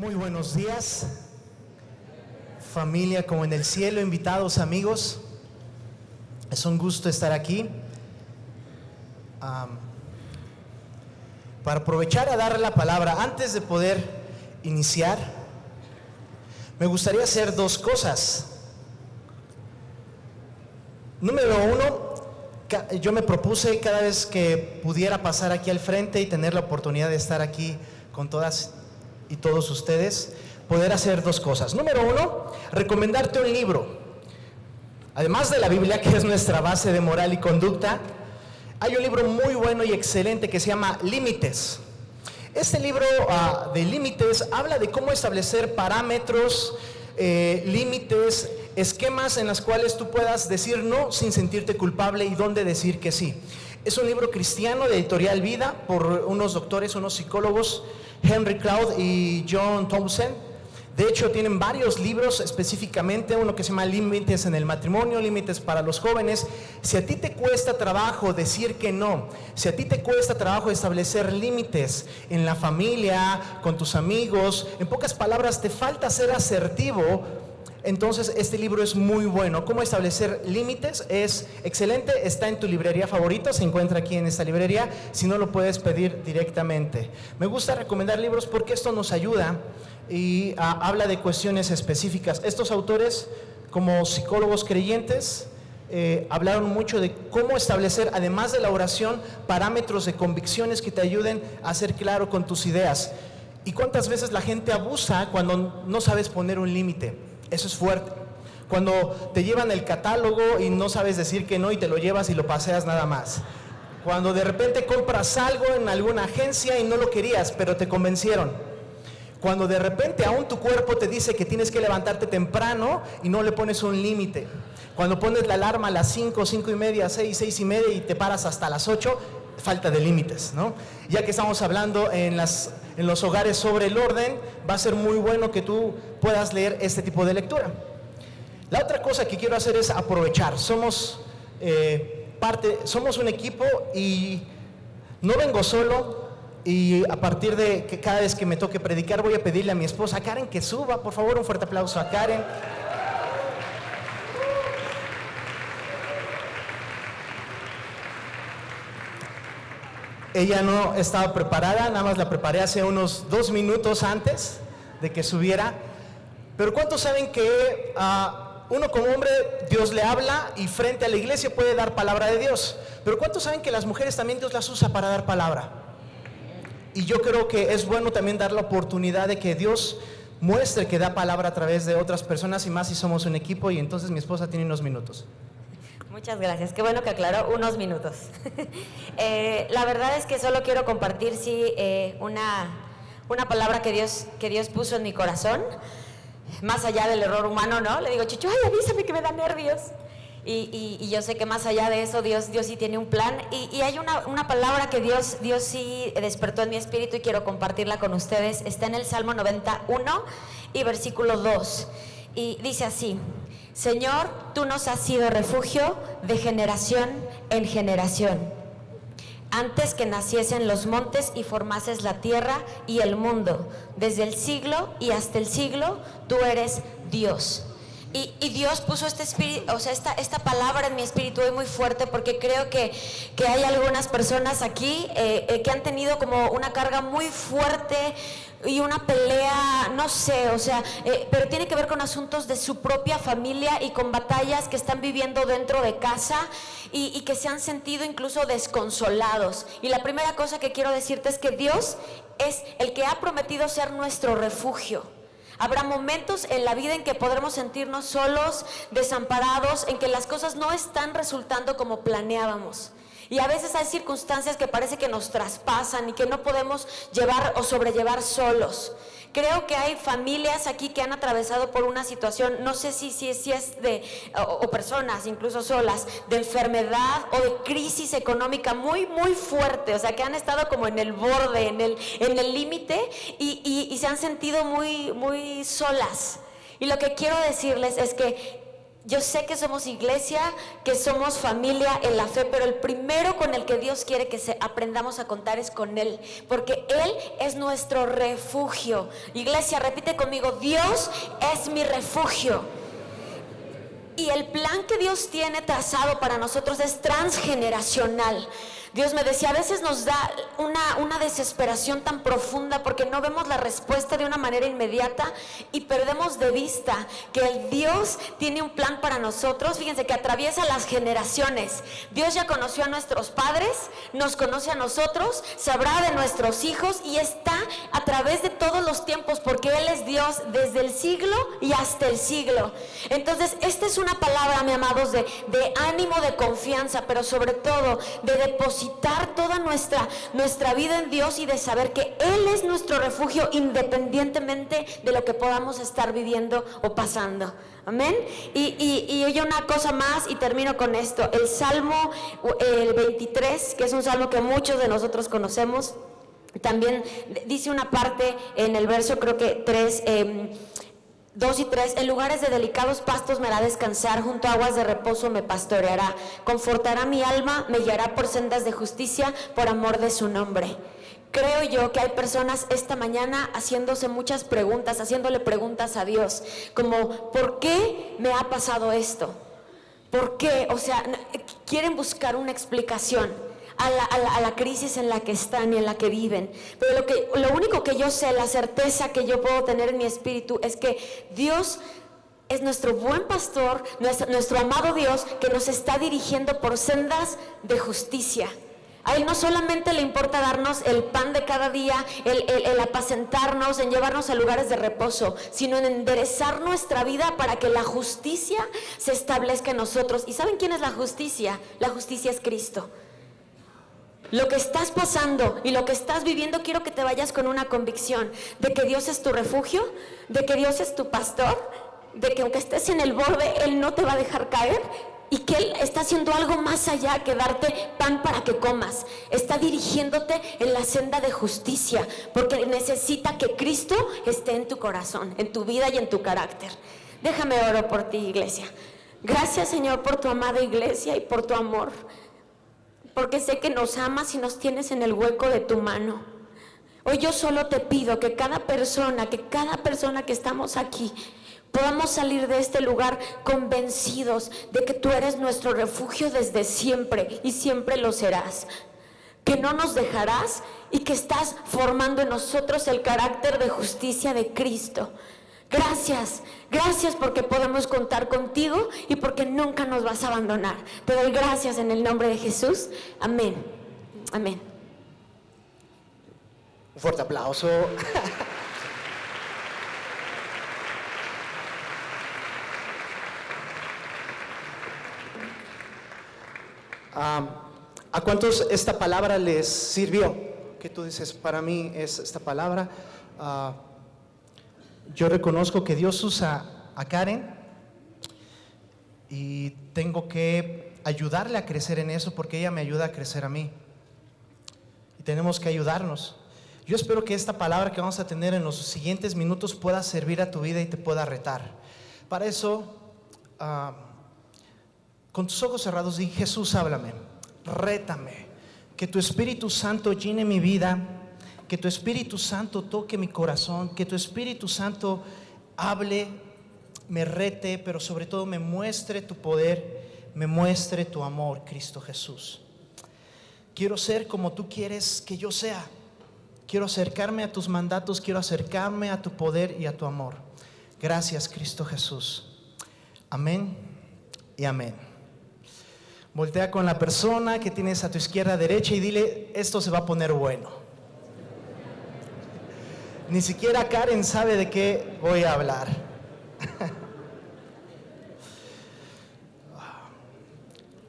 Muy buenos días, familia como en el cielo, invitados, amigos. Es un gusto estar aquí para aprovechar a dar la palabra. Antes de poder iniciar, me gustaría hacer dos cosas. Número uno, yo me propuse cada vez que pudiera pasar aquí al frente y tener la oportunidad de estar aquí con todas y todos ustedes, poder hacer dos cosas. Número uno, recomendarte un libro. Además de la Biblia, que es nuestra base de moral y conducta, hay un libro muy bueno y excelente que se llama Límites. Este libro de Límites habla de cómo establecer parámetros, límites, esquemas en los cuales tú puedas decir no sin sentirte culpable y dónde decir que sí. Es un libro cristiano de Editorial Vida por unos doctores, unos psicólogos, Henry Cloud y John Townsend. De hecho, tienen varios libros, específicamente uno que se llama Límites en el matrimonio, Límites para los jóvenes. Si a ti te cuesta trabajo decir que no, si a ti te cuesta trabajo establecer límites en la familia, con tus amigos, en pocas palabras, te falta ser asertivo, entonces este libro es muy bueno. Cómo establecer límites es excelente, está en tu librería favorita, se encuentra aquí en esta librería. Si no, lo puedes pedir directamente. Me gusta recomendar libros porque esto nos ayuda y habla de cuestiones específicas. Estos autores, como psicólogos creyentes, hablaron mucho de cómo establecer, además de la oración, parámetros de convicciones que te ayuden a ser claro con tus ideas. Y cuántas veces la gente abusa cuando no sabes poner un límite. Eso es fuerte. Cuando te llevan el catálogo y no sabes decir que no y te lo llevas y lo paseas nada más. Cuando de repente compras algo en alguna agencia y no lo querías, pero te convencieron. Cuando de repente aún tu cuerpo te dice que tienes que levantarte temprano y no le pones un límite. Cuando pones la alarma a las 5, 5 y media, 6, 6 y media y te paras hasta las 8, falta de límites, ¿no? Ya que estamos hablando en los hogares sobre el orden, va a ser muy bueno que tú puedas leer este tipo de lectura. La otra cosa que quiero hacer es aprovechar. Somos un equipo y no vengo solo. Y a partir de que cada vez que me toque predicar voy a pedirle a mi esposa Karen que suba, por favor, un fuerte aplauso a Karen. Ella no estaba preparada, nada más la preparé hace unos 2 minutos antes de que subiera. Pero ¿cuántos saben que uno como hombre Dios le habla y frente a la iglesia puede dar palabra de Dios? Pero ¿cuántos saben que las mujeres también Dios las usa para dar palabra? Y yo creo que es bueno también dar la oportunidad de que Dios muestre que da palabra a través de otras personas, y más si somos un equipo. Y entonces mi esposa tiene unos minutos. Muchas gracias, qué bueno que aclaró, unos minutos. La verdad es que solo quiero compartir una palabra que Dios puso en mi corazón, más allá del error humano, ¿no? Le digo, Chicho, ay, avísame que me da nervios. Y yo sé que más allá de eso, Dios sí tiene un plan. Y hay una palabra que Dios sí despertó en mi espíritu y quiero compartirla con ustedes. Está en el Salmo 91 y versículo 2. Y dice así: Señor, tú nos has sido refugio de generación en generación. Antes que naciesen los montes y formases la tierra y el mundo, desde el siglo y hasta el siglo, tú eres Dios. Y Dios puso esta palabra en mi espíritu hoy muy fuerte, porque creo que hay algunas personas aquí que han tenido como una carga muy fuerte y una pelea, no sé, pero tiene que ver con asuntos de su propia familia y con batallas que están viviendo dentro de casa y que se han sentido incluso desconsolados. Y la primera cosa que quiero decirte es que Dios es el que ha prometido ser nuestro refugio. Habrá momentos en la vida en que podremos sentirnos solos, desamparados, en que las cosas no están resultando como planeábamos. Y a veces hay circunstancias que parece que nos traspasan y que no podemos llevar o sobrellevar solos. Creo que hay familias aquí que han atravesado por una situación, no sé si es o personas incluso solas, de enfermedad o de crisis económica muy, muy fuerte, que han estado como en el borde, en el límite y se han sentido muy, muy solas. Y lo que quiero decirles es que Yo sé que somos iglesia, que somos familia en la fe, pero el primero con el que Dios quiere que aprendamos a contar es con Él, porque Él es nuestro refugio. Iglesia, repite conmigo: Dios es mi refugio. Y el plan que Dios tiene trazado para nosotros es transgeneracional. Dios me decía, a veces nos da una desesperación tan profunda porque no vemos la respuesta de una manera inmediata y perdemos de vista que el Dios tiene un plan para nosotros. Fíjense que atraviesa las generaciones. Dios ya conoció a nuestros padres, nos conoce a nosotros, sabrá de nuestros hijos y está a través de todos los tiempos, porque Él es Dios desde el siglo y hasta el siglo. Entonces, esta es una palabra, mis amados, de ánimo, de confianza, pero sobre todo de depositar toda nuestra vida en Dios y de saber que Él es nuestro refugio independientemente de lo que podamos estar viviendo o pasando. Amén. Y oye, una cosa más y termino con esto. El Salmo el 23, que es un salmo que muchos de nosotros conocemos, también dice una parte en el verso, creo que 2 y 3, en lugares de delicados pastos me hará descansar, junto a aguas de reposo me pastoreará, confortará mi alma, me guiará por sendas de justicia, por amor de su nombre. Creo yo que hay personas esta mañana haciéndose muchas preguntas, haciéndole preguntas a Dios, como ¿por qué me ha pasado esto? ¿Por qué? O sea, quieren buscar una explicación a la crisis en la que están y en la que viven. Pero lo único que yo sé, la certeza que yo puedo tener en mi espíritu es que Dios es nuestro buen pastor, nuestro amado Dios, que nos está dirigiendo por sendas de justicia. A Él no solamente le importa darnos el pan de cada día, el apacentarnos, en llevarnos a lugares de reposo, sino en enderezar nuestra vida para que la justicia se establezca en nosotros. ¿Y saben quién es la justicia? La justicia es Cristo. Lo que estás pasando y lo que estás viviendo, quiero que te vayas con una convicción de que Dios es tu refugio, de que Dios es tu pastor, de que aunque estés en el borde, Él no te va a dejar caer y que Él está haciendo algo más allá que darte pan para que comas. Está dirigiéndote en la senda de justicia porque necesita que Cristo esté en tu corazón, en tu vida y en tu carácter. Déjame orar por ti, iglesia. Gracias, Señor, por tu amada iglesia y por tu amor, porque sé que nos amas y nos tienes en el hueco de tu mano. Hoy yo solo te pido que cada persona que estamos aquí podamos salir de este lugar convencidos de que tú eres nuestro refugio desde siempre y siempre lo serás, que no nos dejarás y que estás formando en nosotros el carácter de justicia de Cristo. Gracias porque podemos contar contigo y porque nunca nos vas a abandonar. Te doy gracias en el nombre de Jesús. Amén. Amén. Un fuerte aplauso. ¿A cuántos esta palabra les sirvió? ¿Qué tú dices? Para mí es esta palabra. Yo reconozco que Dios usa a Karen y tengo que ayudarle a crecer en eso porque ella me ayuda a crecer a mí. Y tenemos que ayudarnos. Yo espero que esta palabra que vamos a tener en los siguientes minutos pueda servir a tu vida y te pueda retar. Para eso, con tus ojos cerrados, di: Jesús, háblame, rétame, que tu Espíritu Santo llene mi vida. Que tu Espíritu Santo toque mi corazón, que tu Espíritu Santo hable, me rete, pero sobre todo me muestre tu poder, me muestre tu amor, Cristo Jesús. Quiero ser como tú quieres que yo sea. Quiero acercarme a tus mandatos, quiero acercarme a tu poder y a tu amor. Gracias, Cristo Jesús. Amén y amén. Voltea con la persona que tienes a tu izquierda, derecha y dile: esto se va a poner bueno. Ni siquiera Karen sabe de qué voy a hablar.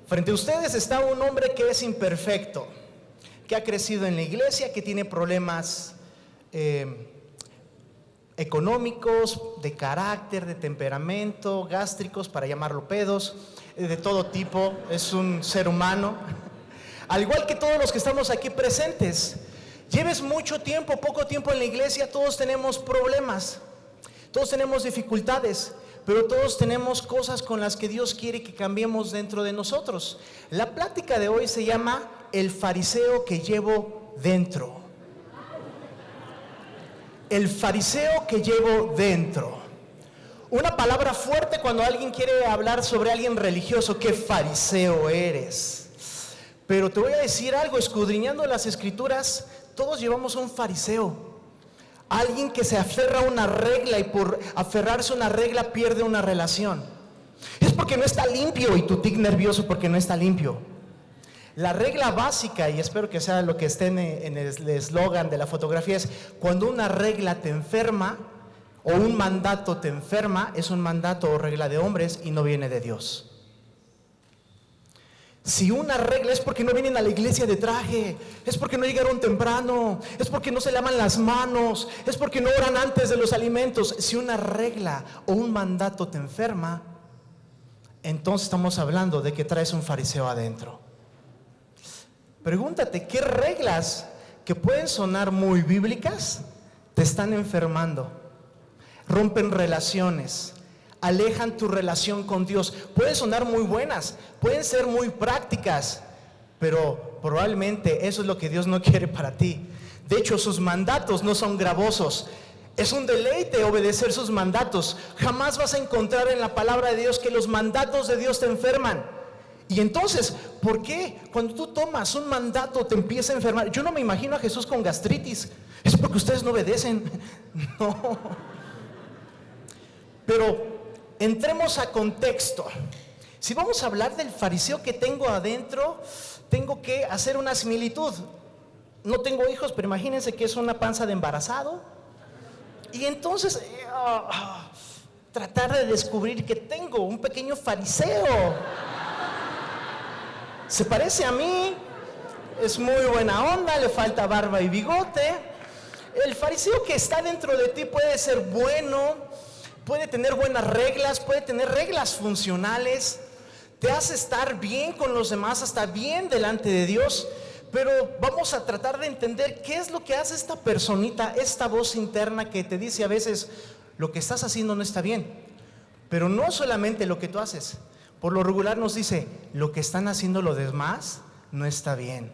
Frente a ustedes está un hombre que es imperfecto, que ha crecido en la iglesia, que tiene problemas económicos, de carácter, de temperamento, gástricos, para llamarlo pedos, de todo tipo. Es un ser humano, al igual que todos los que estamos aquí presentes. Lleves mucho tiempo, poco tiempo en la iglesia, todos tenemos problemas, todos tenemos dificultades, pero todos tenemos cosas con las que Dios quiere que cambiemos dentro de nosotros. La plática de hoy se llama El fariseo que llevo dentro. El fariseo que llevo dentro. Una palabra fuerte cuando alguien quiere hablar sobre alguien religioso. ¡Qué fariseo eres! Pero te voy a decir algo, escudriñando las escrituras, todos llevamos un fariseo. Alguien que se aferra a una regla y por aferrarse a una regla pierde una relación. Es porque no está limpio y tu tic nervioso porque no está limpio. La regla básica, y espero que sea lo que esté en el eslogan de la fotografía, es cuando una regla te enferma o un mandato te enferma, es un mandato o regla de hombres y no viene de Dios. Si una regla es porque no vienen a la iglesia de traje, es porque no llegaron temprano, es porque no se lavan las manos, es porque no oran antes de los alimentos. Si una regla o un mandato te enferma, entonces estamos hablando de que traes un fariseo adentro. Pregúntate, ¿qué reglas que pueden sonar muy bíblicas te están enfermando? Rompen relaciones, alejan tu relación con Dios. Pueden sonar muy buenas, pueden ser muy prácticas, pero probablemente eso es lo que Dios no quiere para ti. De hecho, sus mandatos no son gravosos. Es un deleite obedecer sus mandatos. Jamás vas a encontrar en la palabra de Dios que los mandatos de Dios te enferman. Y entonces, ¿por qué cuando tú tomas un mandato te empieza a enfermar? Yo no me imagino a Jesús con gastritis. Es porque ustedes no obedecen. No. Pero entremos a contexto. Si vamos a hablar del fariseo que tengo adentro, tengo que hacer una similitud. No tengo hijos, pero imagínense que es una panza de embarazado. Y entonces, tratar de descubrir que tengo un pequeño fariseo. Se parece a mí, es muy buena onda, le falta barba y bigote. El fariseo que está dentro de ti puede ser bueno, puede tener buenas reglas, puede tener reglas funcionales, te hace estar bien con los demás, hasta bien delante de Dios. Pero vamos a tratar de entender qué es lo que hace esta personita, esta voz interna que te dice a veces, lo que estás haciendo no está bien. Pero no solamente lo que tú haces. Por lo regular nos dice, lo que están haciendo los demás no está bien.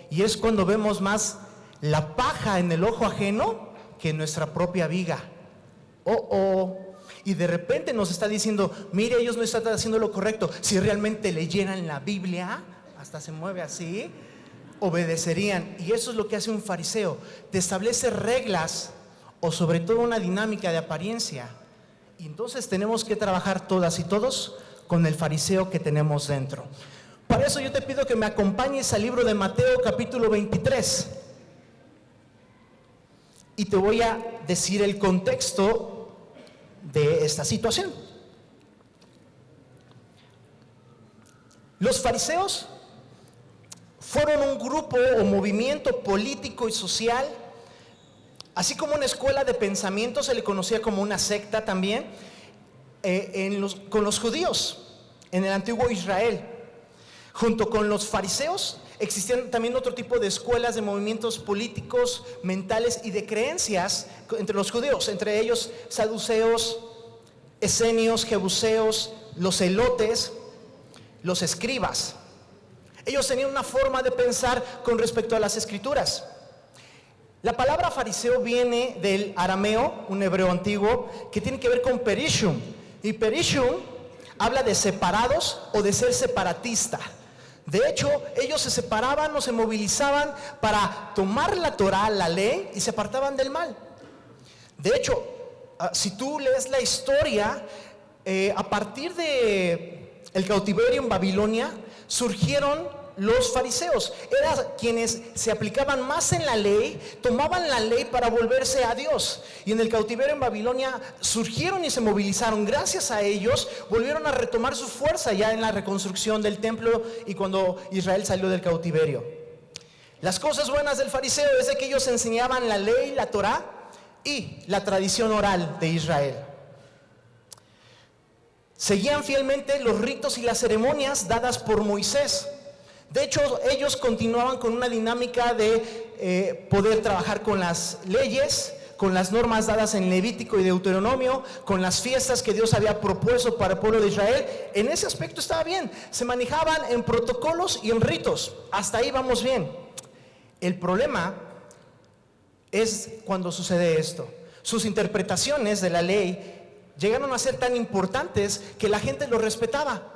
Y es cuando vemos más la paja en el ojo ajeno que nuestra propia viga. Y de repente nos está diciendo, mire, ellos no están haciendo lo correcto. Si realmente leyeran la Biblia, hasta se mueve así, obedecerían. Y eso es lo que hace un fariseo. Te establece reglas o sobre todo una dinámica de apariencia. Y entonces tenemos que trabajar todas y todos con el fariseo que tenemos dentro. Para eso yo te pido que me acompañes al libro de Mateo capítulo 23. Y te voy a decir el contexto de esta situación. Los fariseos fueron un grupo o movimiento político y social. Así como una escuela de pensamiento, se le conocía como una secta también, con los judíos en el antiguo Israel. Junto con los fariseos existían también otro tipo de escuelas de movimientos políticos, mentales y de creencias entre los judíos, entre ellos saduceos, esenios, jebuseos, los zelotes, los escribas. Ellos tenían una forma de pensar con respecto a las escrituras. La palabra fariseo viene del arameo, un hebreo antiguo, que tiene que ver con perishum. Y perishum habla de separados o de ser separatista. De hecho, ellos se separaban o se movilizaban para tomar la Torá, la ley, y se apartaban del mal. De hecho, si tú lees la historia, a partir de el cautiverio en Babilonia, surgieron los fariseos. Eran quienes se aplicaban más en la ley, tomaban la ley para volverse a Dios. Y en el cautiverio en Babilonia surgieron y se movilizaron. Gracias a ellos volvieron a retomar su fuerza ya en la reconstrucción del templo y cuando Israel salió del cautiverio. Las cosas buenas del fariseo es de que ellos enseñaban la ley, la Torá y la tradición oral de Israel. Seguían fielmente los ritos y las ceremonias dadas por Moisés. De hecho, ellos continuaban con una dinámica de poder trabajar con las leyes, con las normas dadas en Levítico y Deuteronomio, con las fiestas que Dios había propuesto para el pueblo de Israel. En ese aspecto estaba bien. Se manejaban en protocolos y en ritos. Hasta ahí vamos bien. El problema es cuando sucede esto. Sus interpretaciones de la ley llegaron a ser tan importantes que la gente los respetaba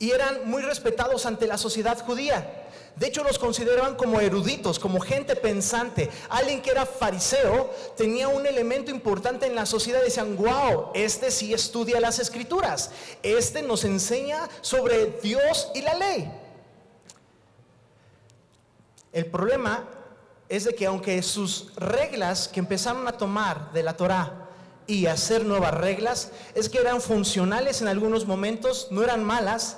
y eran muy respetados ante la sociedad judía. De hecho, los consideraban como eruditos, como gente pensante. Alguien que era fariseo tenía un elemento importante en la sociedad. Decían: wow, este sí estudia las escrituras, este nos enseña sobre Dios y la ley. El problema es de que aunque sus reglas que empezaron a tomar de la Torá y hacer nuevas reglas, es que eran funcionales en algunos momentos, no eran malas,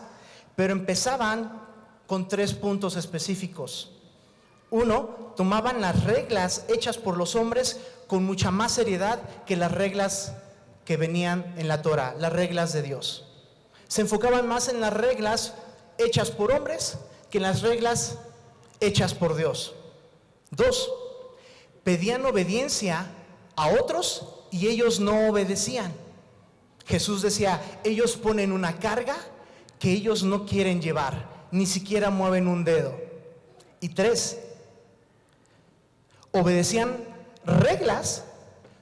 pero empezaban con 3 puntos específicos. 1, tomaban las reglas hechas por los hombres con mucha más seriedad que las reglas que venían en la Torá, las reglas de Dios. Se enfocaban más en las reglas hechas por hombres que en las reglas hechas por Dios. 2, pedían obediencia a otros y ellos no obedecían. Jesús decía: ellos ponen una carga que ellos no quieren llevar, ni siquiera mueven un dedo. Y 3, obedecían reglas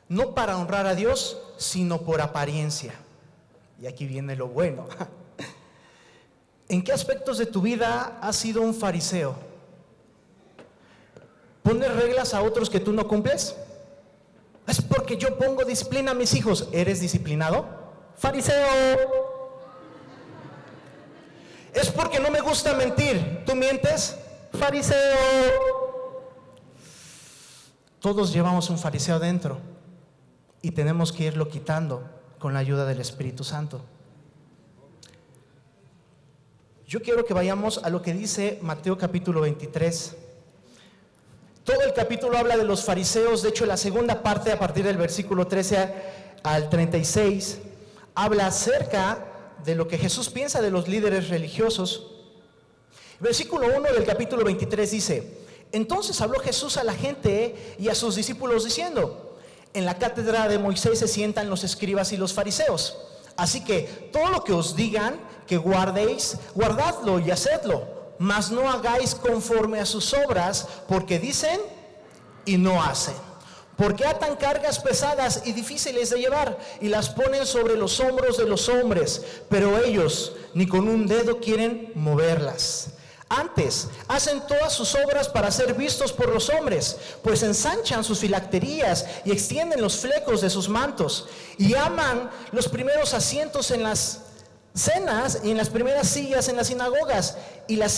no para honrar a Dios, sino por apariencia. Y aquí viene lo bueno. ¿En qué aspectos de tu vida has sido un fariseo? ¿Pones reglas a otros que tú no cumples? Es porque yo pongo disciplina a mis hijos. ¿Eres disciplinado? Fariseo. Es porque no me gusta mentir. ¿Tú mientes? Fariseo. Todos llevamos un fariseo dentro y tenemos que irlo quitando con la ayuda del Espíritu Santo. Yo quiero que vayamos a lo que dice Mateo capítulo 23. Todo el capítulo habla de los fariseos. De hecho, la segunda parte, a partir del versículo 13 al 36, habla acerca de lo que Jesús piensa de los líderes religiosos. Versículo 1 del capítulo 23 dice: entonces habló Jesús a la gente y a sus discípulos diciendo: en la cátedra de Moisés se sientan los escribas y los fariseos. Así que todo lo que os digan que guardéis, guardadlo y hacedlo, mas no hagáis conforme a sus obras, porque dicen y no hacen. Porque atan cargas pesadas y difíciles de llevar y las ponen sobre los hombros de los hombres, pero ellos ni con un dedo quieren moverlas. Antes, hacen todas sus obras para ser vistos por los hombres, pues ensanchan sus filacterías y extienden los flecos de sus mantos, y aman los primeros asientos en las cenas y en las primeras sillas en las sinagogas y las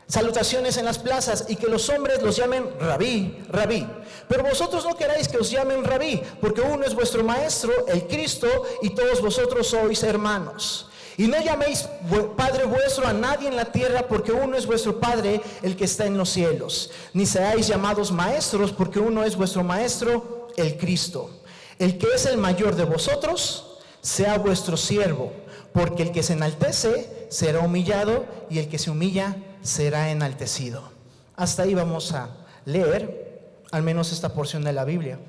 salutaciones en las plazas, y que los hombres los llamen rabí, rabí. Pero vosotros no queráis que os llamen rabí, porque uno es vuestro maestro, el Cristo, y todos vosotros sois hermanos. Y no llaméis Padre vuestro a nadie en la tierra, porque uno es vuestro Padre, el que está en los cielos. Ni seáis llamados maestros, porque uno es vuestro Maestro, el Cristo. El que es el mayor de vosotros, sea vuestro siervo, porque el que se enaltece será humillado, y el que se humilla será enaltecido. Hasta ahí vamos a leer al menos esta porción de la Biblia.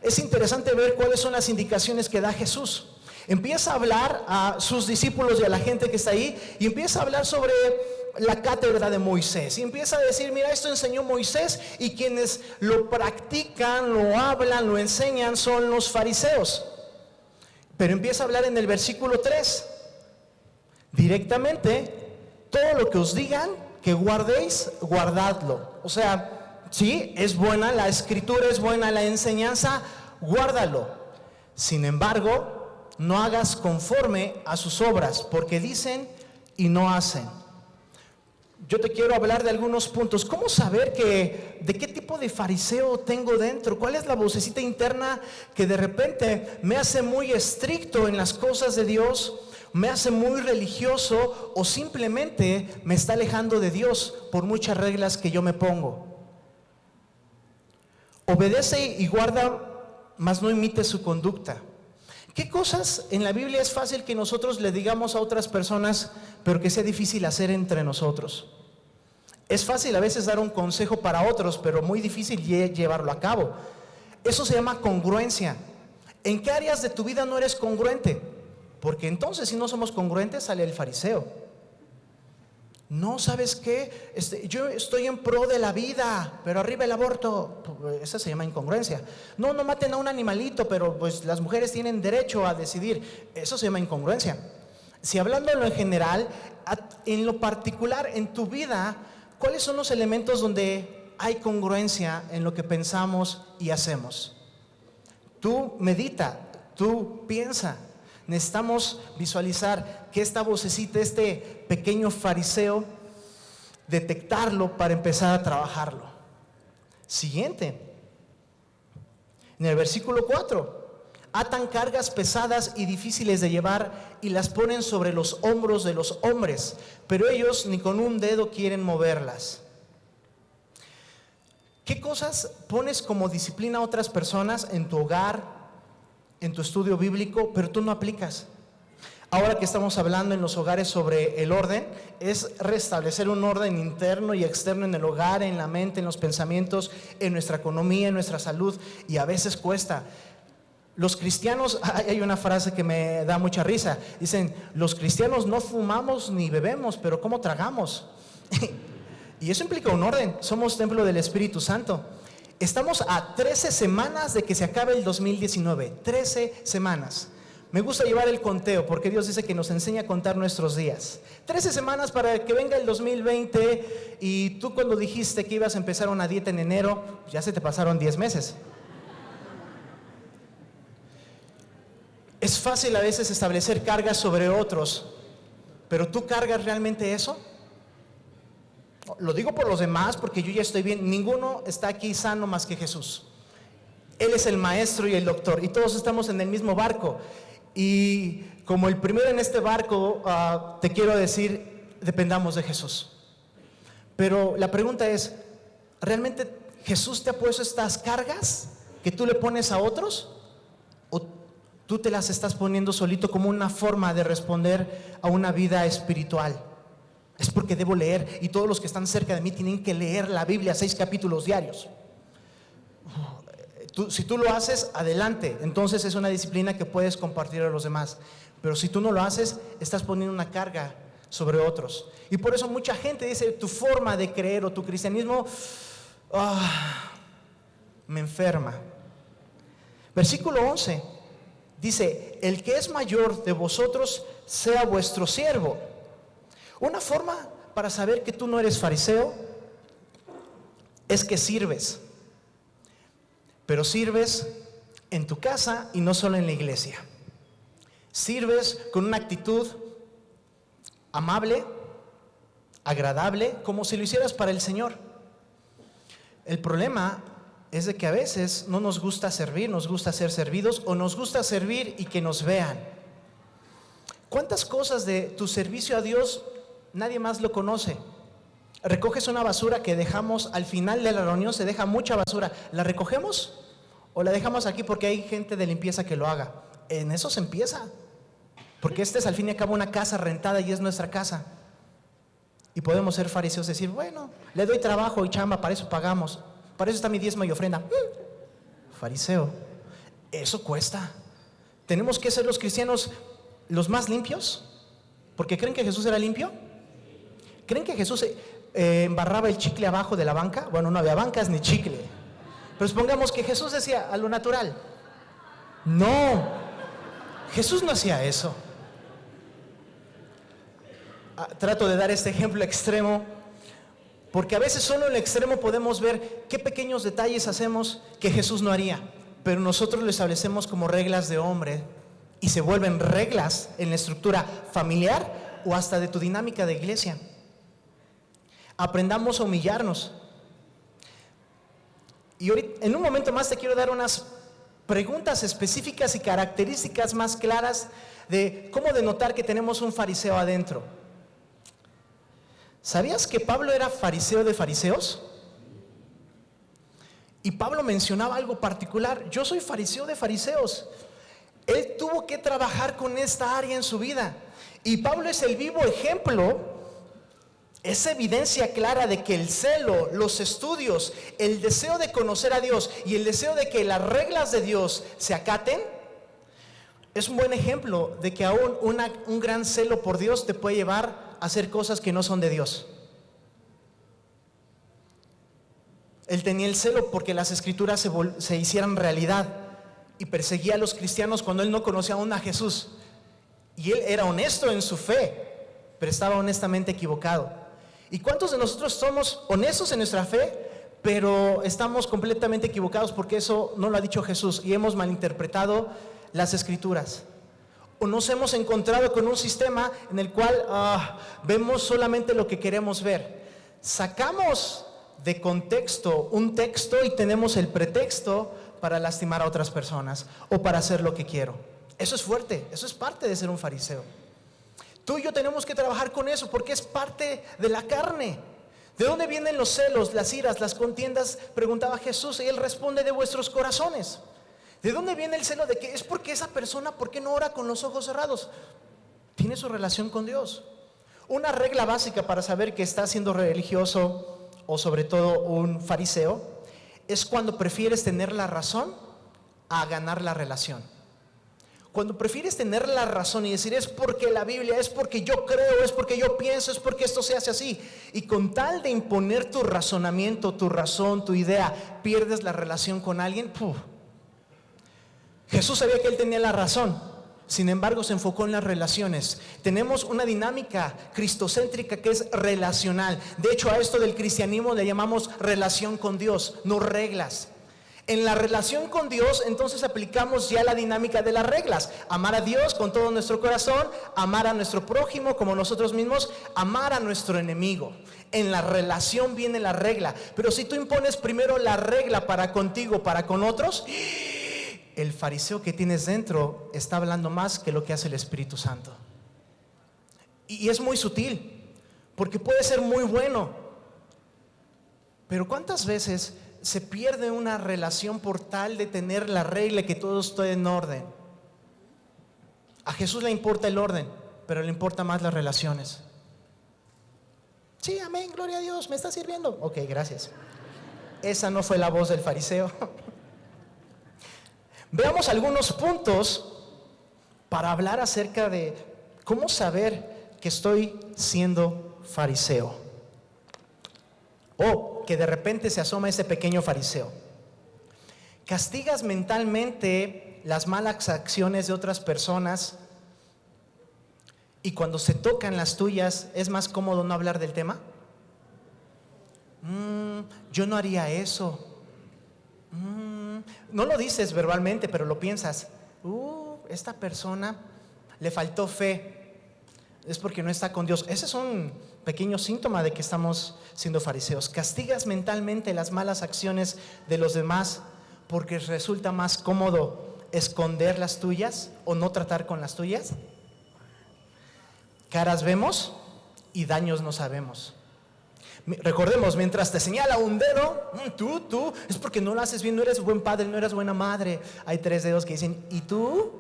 Es interesante ver cuáles son las indicaciones que da Jesús. Empieza a hablar a sus discípulos y a la gente que está ahí, y empieza a hablar sobre la cátedra de Moisés, y empieza a decir: mira, esto enseñó Moisés, y quienes lo practican, lo hablan, lo enseñan son los fariseos. Pero empieza a hablar en el versículo 3 directamente: todo lo que os digan que guardéis, guardadlo. O sea, sí, es buena la escritura, es buena la enseñanza, guárdalo. Sin embargo, no hagas conforme a sus obras, porque dicen y no hacen. Yo te quiero hablar de algunos puntos. ¿Cómo saber de qué tipo de fariseo tengo dentro? ¿Cuál es la vocecita interna que de repente me hace muy estricto en las cosas de Dios, me hace muy religioso, o simplemente me está alejando de Dios por muchas reglas que yo me pongo? Obedece y guarda, mas no imite su conducta. ¿Qué cosas en la Biblia es fácil que nosotros le digamos a otras personas, pero que sea difícil hacer entre nosotros? Es fácil a veces dar un consejo para otros, pero muy difícil llevarlo a cabo. Eso se llama congruencia. ¿En qué áreas de tu vida no eres congruente? Porque entonces, si no somos congruentes, sale el fariseo. No, ¿sabes qué? Yo estoy en pro de la vida, pero arriba el aborto. Esa se llama incongruencia. No maten a un animalito, pero pues las mujeres tienen derecho a decidir. Eso se llama incongruencia. Si hablándolo en general, en lo particular, en tu vida, ¿cuáles son los elementos donde hay congruencia en lo que pensamos y hacemos? Tú medita, tú piensa. Necesitamos visualizar que esta vocecita, este pequeño fariseo, detectarlo para empezar a trabajarlo. Siguiente, en el versículo 4, atan cargas pesadas y difíciles de llevar y las ponen sobre los hombros de los hombres, pero ellos ni con un dedo quieren moverlas. ¿Qué cosas pones como disciplina a otras personas en tu hogar, en tu estudio bíblico, pero tú no aplicas? Ahora que estamos hablando en los hogares sobre el orden, es restablecer un orden interno y externo en el hogar, en la mente, en los pensamientos, en nuestra economía, en nuestra salud, y a veces cuesta. Los cristianos, hay una frase que me da mucha risa, dicen, los cristianos no fumamos ni bebemos, pero ¿cómo tragamos? Y eso implica un orden. Somos templo del Espíritu Santo. Estamos a 13 semanas de que se acabe el 2019. 13 semanas. Me gusta llevar el conteo porque Dios dice que nos enseña a contar nuestros días. 13 semanas para que venga el 2020 y tú cuando dijiste que ibas a empezar una dieta en enero, ya se te pasaron 10 meses. Es fácil a veces establecer cargas sobre otros, pero ¿tú cargas realmente eso? Lo digo por los demás porque yo ya estoy bien. Ninguno está aquí sano más que Jesús. Él es el maestro y el doctor y todos estamos en el mismo barco. Y como el primero en este barco, te quiero decir, dependamos de Jesús. Pero la pregunta es, ¿realmente Jesús te ha puesto estas cargas que tú le pones a otros? ¿O tú te las estás poniendo solito como una forma de responder a una vida espiritual? Es porque debo leer y todos los que están cerca de mí tienen que leer la Biblia 6 capítulos diarios. Si tú lo haces, adelante. Entonces es una disciplina que puedes compartir a los demás. Pero si tú no lo haces, estás poniendo una carga sobre otros. Y por eso mucha gente dice, tu forma de creer o tu cristianismo me enferma. Versículo 11 dice, el que es mayor de vosotros sea vuestro siervo. Una forma para saber que tú no eres fariseo es que sirves. Pero sirves en tu casa y no solo en la iglesia. Sirves con una actitud amable, agradable, como si lo hicieras para el Señor. El problema es de que a veces no nos gusta servir, nos gusta ser servidos o nos gusta servir y que nos vean. ¿Cuántas cosas de tu servicio a Dios nadie más lo conoce? Recoges una basura que dejamos al final de la reunión, se deja mucha basura. ¿La recogemos o la dejamos aquí porque hay gente de limpieza que lo haga? En eso se empieza. Porque esta es al fin y al cabo una casa rentada y es nuestra casa. Y podemos ser fariseos y decir, bueno, le doy trabajo y chamba, para eso pagamos. Para eso está mi diezmo y ofrenda. Fariseo, eso cuesta. Tenemos que ser los cristianos los más limpios. Porque ¿creen que Jesús era limpio? ¿Creen que Jesús embarraba el chicle abajo de la banca? Bueno, no había bancas ni chicle. Pero supongamos que Jesús decía a lo natural. No, Jesús no hacía eso. Trato de dar este ejemplo extremo porque a veces solo en el extremo podemos ver qué pequeños detalles hacemos que Jesús no haría, pero nosotros lo establecemos como reglas de hombre y se vuelven reglas en la estructura familiar o hasta de tu dinámica de iglesia. Aprendamos a humillarnos. Y ahorita, en un momento más te quiero dar unas preguntas específicas y características más claras de cómo denotar que tenemos un fariseo adentro. ¿Sabías que Pablo era fariseo de fariseos? Y Pablo mencionaba algo particular. Yo soy fariseo de fariseos. Él tuvo que trabajar con esta área en su vida. Y Pablo es el vivo ejemplo Es evidencia clara de que el celo, los estudios, el deseo de conocer a Dios y el deseo de que las reglas de Dios se acaten, es un buen ejemplo de que aún un gran celo por Dios te puede llevar a hacer cosas que no son de Dios. Él tenía el celo porque las escrituras se hicieran realidad y perseguía a los cristianos cuando él no conocía aún a Jesús. Y él era honesto en su fe, pero estaba honestamente equivocado. ¿Y cuántos de nosotros somos honestos en nuestra fe, pero estamos completamente equivocados porque eso no lo ha dicho Jesús y hemos malinterpretado las escrituras? O nos hemos encontrado con un sistema en el cual vemos solamente lo que queremos ver. Sacamos de contexto un texto y tenemos el pretexto para lastimar a otras personas o para hacer lo que quiero. Eso es fuerte, eso es parte de ser un fariseo. Tú y yo tenemos que trabajar con eso porque es parte de la carne. ¿De dónde vienen los celos, las iras, las contiendas? Preguntaba Jesús y él responde: de vuestros corazones. ¿De dónde viene el celo? De que es porque esa persona, ¿por qué no ora con los ojos cerrados? Tiene su relación con Dios. Una regla básica para saber que estás siendo religioso o sobre todo un fariseo es cuando prefieres tener la razón a ganar la relación. Cuando prefieres tener la razón y decir: es porque la Biblia, es porque yo creo, es porque yo pienso, es porque esto se hace así, y con tal de imponer tu razonamiento, tu razón, tu idea, pierdes la relación con alguien. Jesús sabía que él tenía la razón, sin embargo se enfocó en las relaciones. Tenemos una dinámica cristocéntrica que es relacional. De hecho, a esto del cristianismo le llamamos relación con Dios, no reglas. En la relación con Dios, entonces aplicamos ya la dinámica de las reglas: amar a Dios con todo nuestro corazón, amar a nuestro prójimo como nosotros mismos, amar a nuestro enemigo. En la relación viene la regla, pero si tú impones primero la regla para contigo, para con otros, el fariseo que tienes dentro está hablando más que lo que hace el Espíritu Santo. Y es muy sutil, porque puede ser muy bueno, pero ¿cuántas veces se pierde una relación por tal de tener la regla y que todo esté en orden? A Jesús le importa el orden, pero le importa más las relaciones. Sí, amén, gloria a Dios, ¿me está sirviendo? Ok, gracias. Esa no fue la voz del fariseo. Veamos algunos puntos para hablar acerca de cómo saber que estoy siendo fariseo, o que de repente se asoma ese pequeño fariseo. ¿Castigas mentalmente las malas acciones de otras personas y cuando se tocan las tuyas es más cómodo no hablar del tema? Yo no haría eso. No lo dices verbalmente, pero lo piensas: esta persona le faltó fe, es porque no está con Dios. Ese es un pequeño síntoma de que estamos siendo fariseos. ¿Castigas mentalmente las malas acciones de los demás porque resulta más cómodo esconder las tuyas o no tratar con las tuyas? Caras vemos y daños no sabemos. Recordemos, mientras te señala un dedo, tú, es porque no lo haces bien, no eres buen padre, no eres buena madre. Hay 3 dedos que dicen: ¿y tú?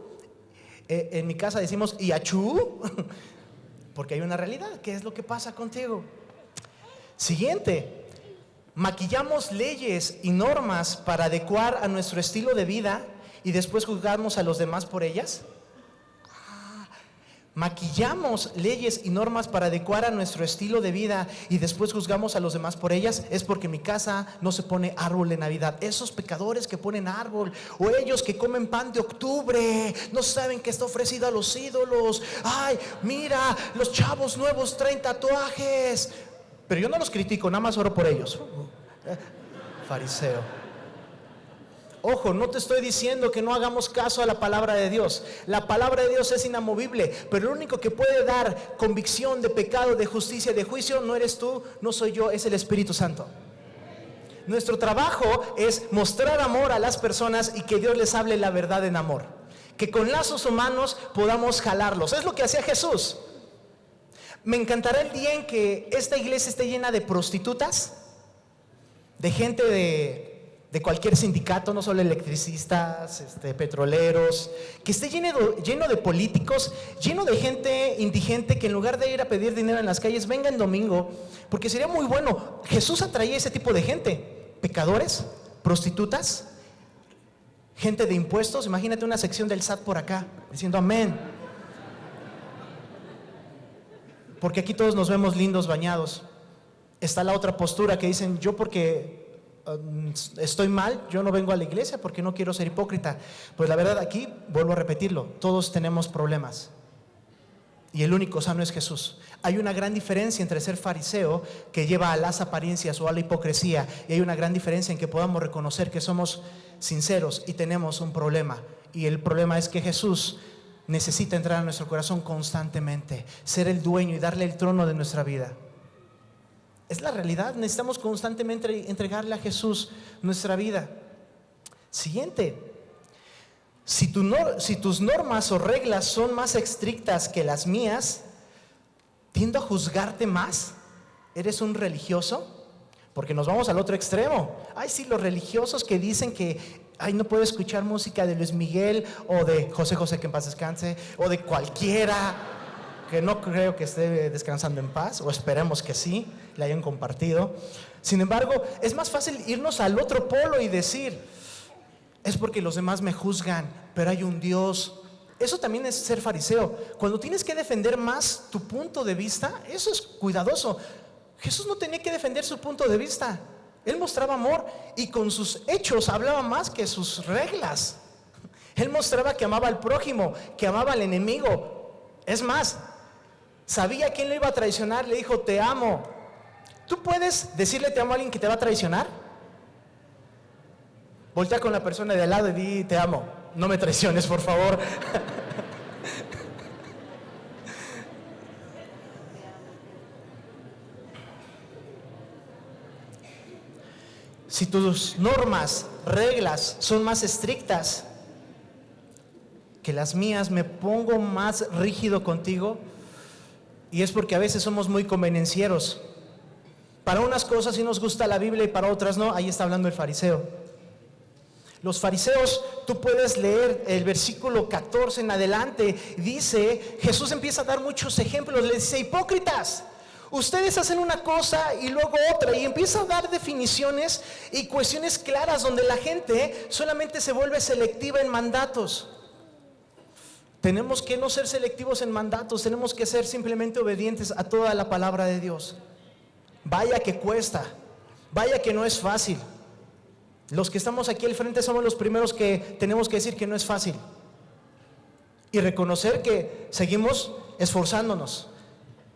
En mi casa decimos: ¿y achú? Porque hay una realidad. ¿Qué es lo que pasa contigo? Siguiente: maquillamos leyes y normas para adecuar a nuestro estilo de vida y después juzgamos a los demás por ellas. Maquillamos leyes y normas para adecuar a nuestro estilo de vida y después juzgamos a los demás por ellas. Es porque en mi casa no se pone árbol de Navidad. Esos pecadores que ponen árbol, o ellos que comen pan de octubre, no saben que está ofrecido a los ídolos. Ay, mira, los chavos nuevos traen tatuajes. Pero yo no los critico, nada más oro por ellos. Fariseo. Ojo, no te estoy diciendo que no hagamos caso a la palabra de Dios. La palabra de Dios es inamovible, pero el único que puede dar convicción de pecado, de justicia, de juicio, no eres tú, no soy yo, es el Espíritu Santo. Nuestro trabajo es mostrar amor a las personas y que Dios les hable la verdad en amor. Que con lazos humanos podamos jalarlos. Es lo que hacía Jesús. Me encantará el día en que esta iglesia esté llena de prostitutas, de gente de de cualquier sindicato, no solo electricistas, petroleros, que esté lleno de políticos, lleno de gente indigente que en lugar de ir a pedir dinero en las calles, venga el domingo, porque sería muy bueno. Jesús atraía ese tipo de gente, pecadores, prostitutas, gente de impuestos. Imagínate una sección del SAT por acá, diciendo amén. Porque aquí todos nos vemos lindos, bañados. Está la otra postura que dicen, yo porque estoy mal, yo no vengo a la iglesia porque no quiero ser hipócrita. Pues la verdad, aquí vuelvo a repetirlo, todos tenemos problemas y el único sano es Jesús. Hay una gran diferencia entre ser fariseo, que lleva a las apariencias o a la hipocresía, y hay una gran diferencia en que podamos reconocer que somos sinceros y tenemos un problema, y el problema es que Jesús necesita entrar a nuestro corazón constantemente, ser el dueño y darle el trono de nuestra vida. Es la realidad, necesitamos constantemente entregarle a Jesús nuestra vida. Siguiente, si tus normas o reglas son más estrictas que las mías, ¿tiendo a juzgarte más? ¿Eres un religioso? Porque nos vamos al otro extremo. Ay, sí, los religiosos que dicen que no puedo escuchar música de Luis Miguel o de José José, que en paz descanse, o de cualquiera, que no creo que esté descansando en paz, o esperemos que sí, le hayan compartido. Sin embargo, es más fácil irnos al otro polo y decir, es porque los demás me juzgan, pero hay un Dios. Eso también es ser fariseo. Cuando tienes que defender más tu punto de vista, eso es cuidadoso. Jesús no tenía que defender su punto de vista. Él mostraba amor y con sus hechos hablaba más que sus reglas. Él mostraba que amaba al prójimo, que amaba al enemigo. Es más, sabía quién lo iba a traicionar, le dijo, te amo. ¿Tú puedes decirle te amo a alguien que te va a traicionar? Voltea con la persona de al lado y di, te amo, no me traiciones, por favor. Si tus normas, reglas son más estrictas que las mías, me pongo más rígido contigo, y es porque a veces somos muy convenencieros. Para unas cosas sí nos gusta la Biblia y para otras no. Ahí está hablando el fariseo. Los fariseos, tú puedes leer el versículo 14 en adelante, dice, Jesús empieza a dar muchos ejemplos, le dice, hipócritas, ustedes hacen una cosa y luego otra, y empieza a dar definiciones y cuestiones claras donde la gente solamente se vuelve selectiva en mandatos. Tenemos que no ser selectivos en mandatos, tenemos que ser simplemente obedientes a toda la palabra de Dios. Vaya que cuesta, vaya que no es fácil. Los que estamos aquí al frente somos los primeros que tenemos que decir que no es fácil y reconocer que seguimos esforzándonos.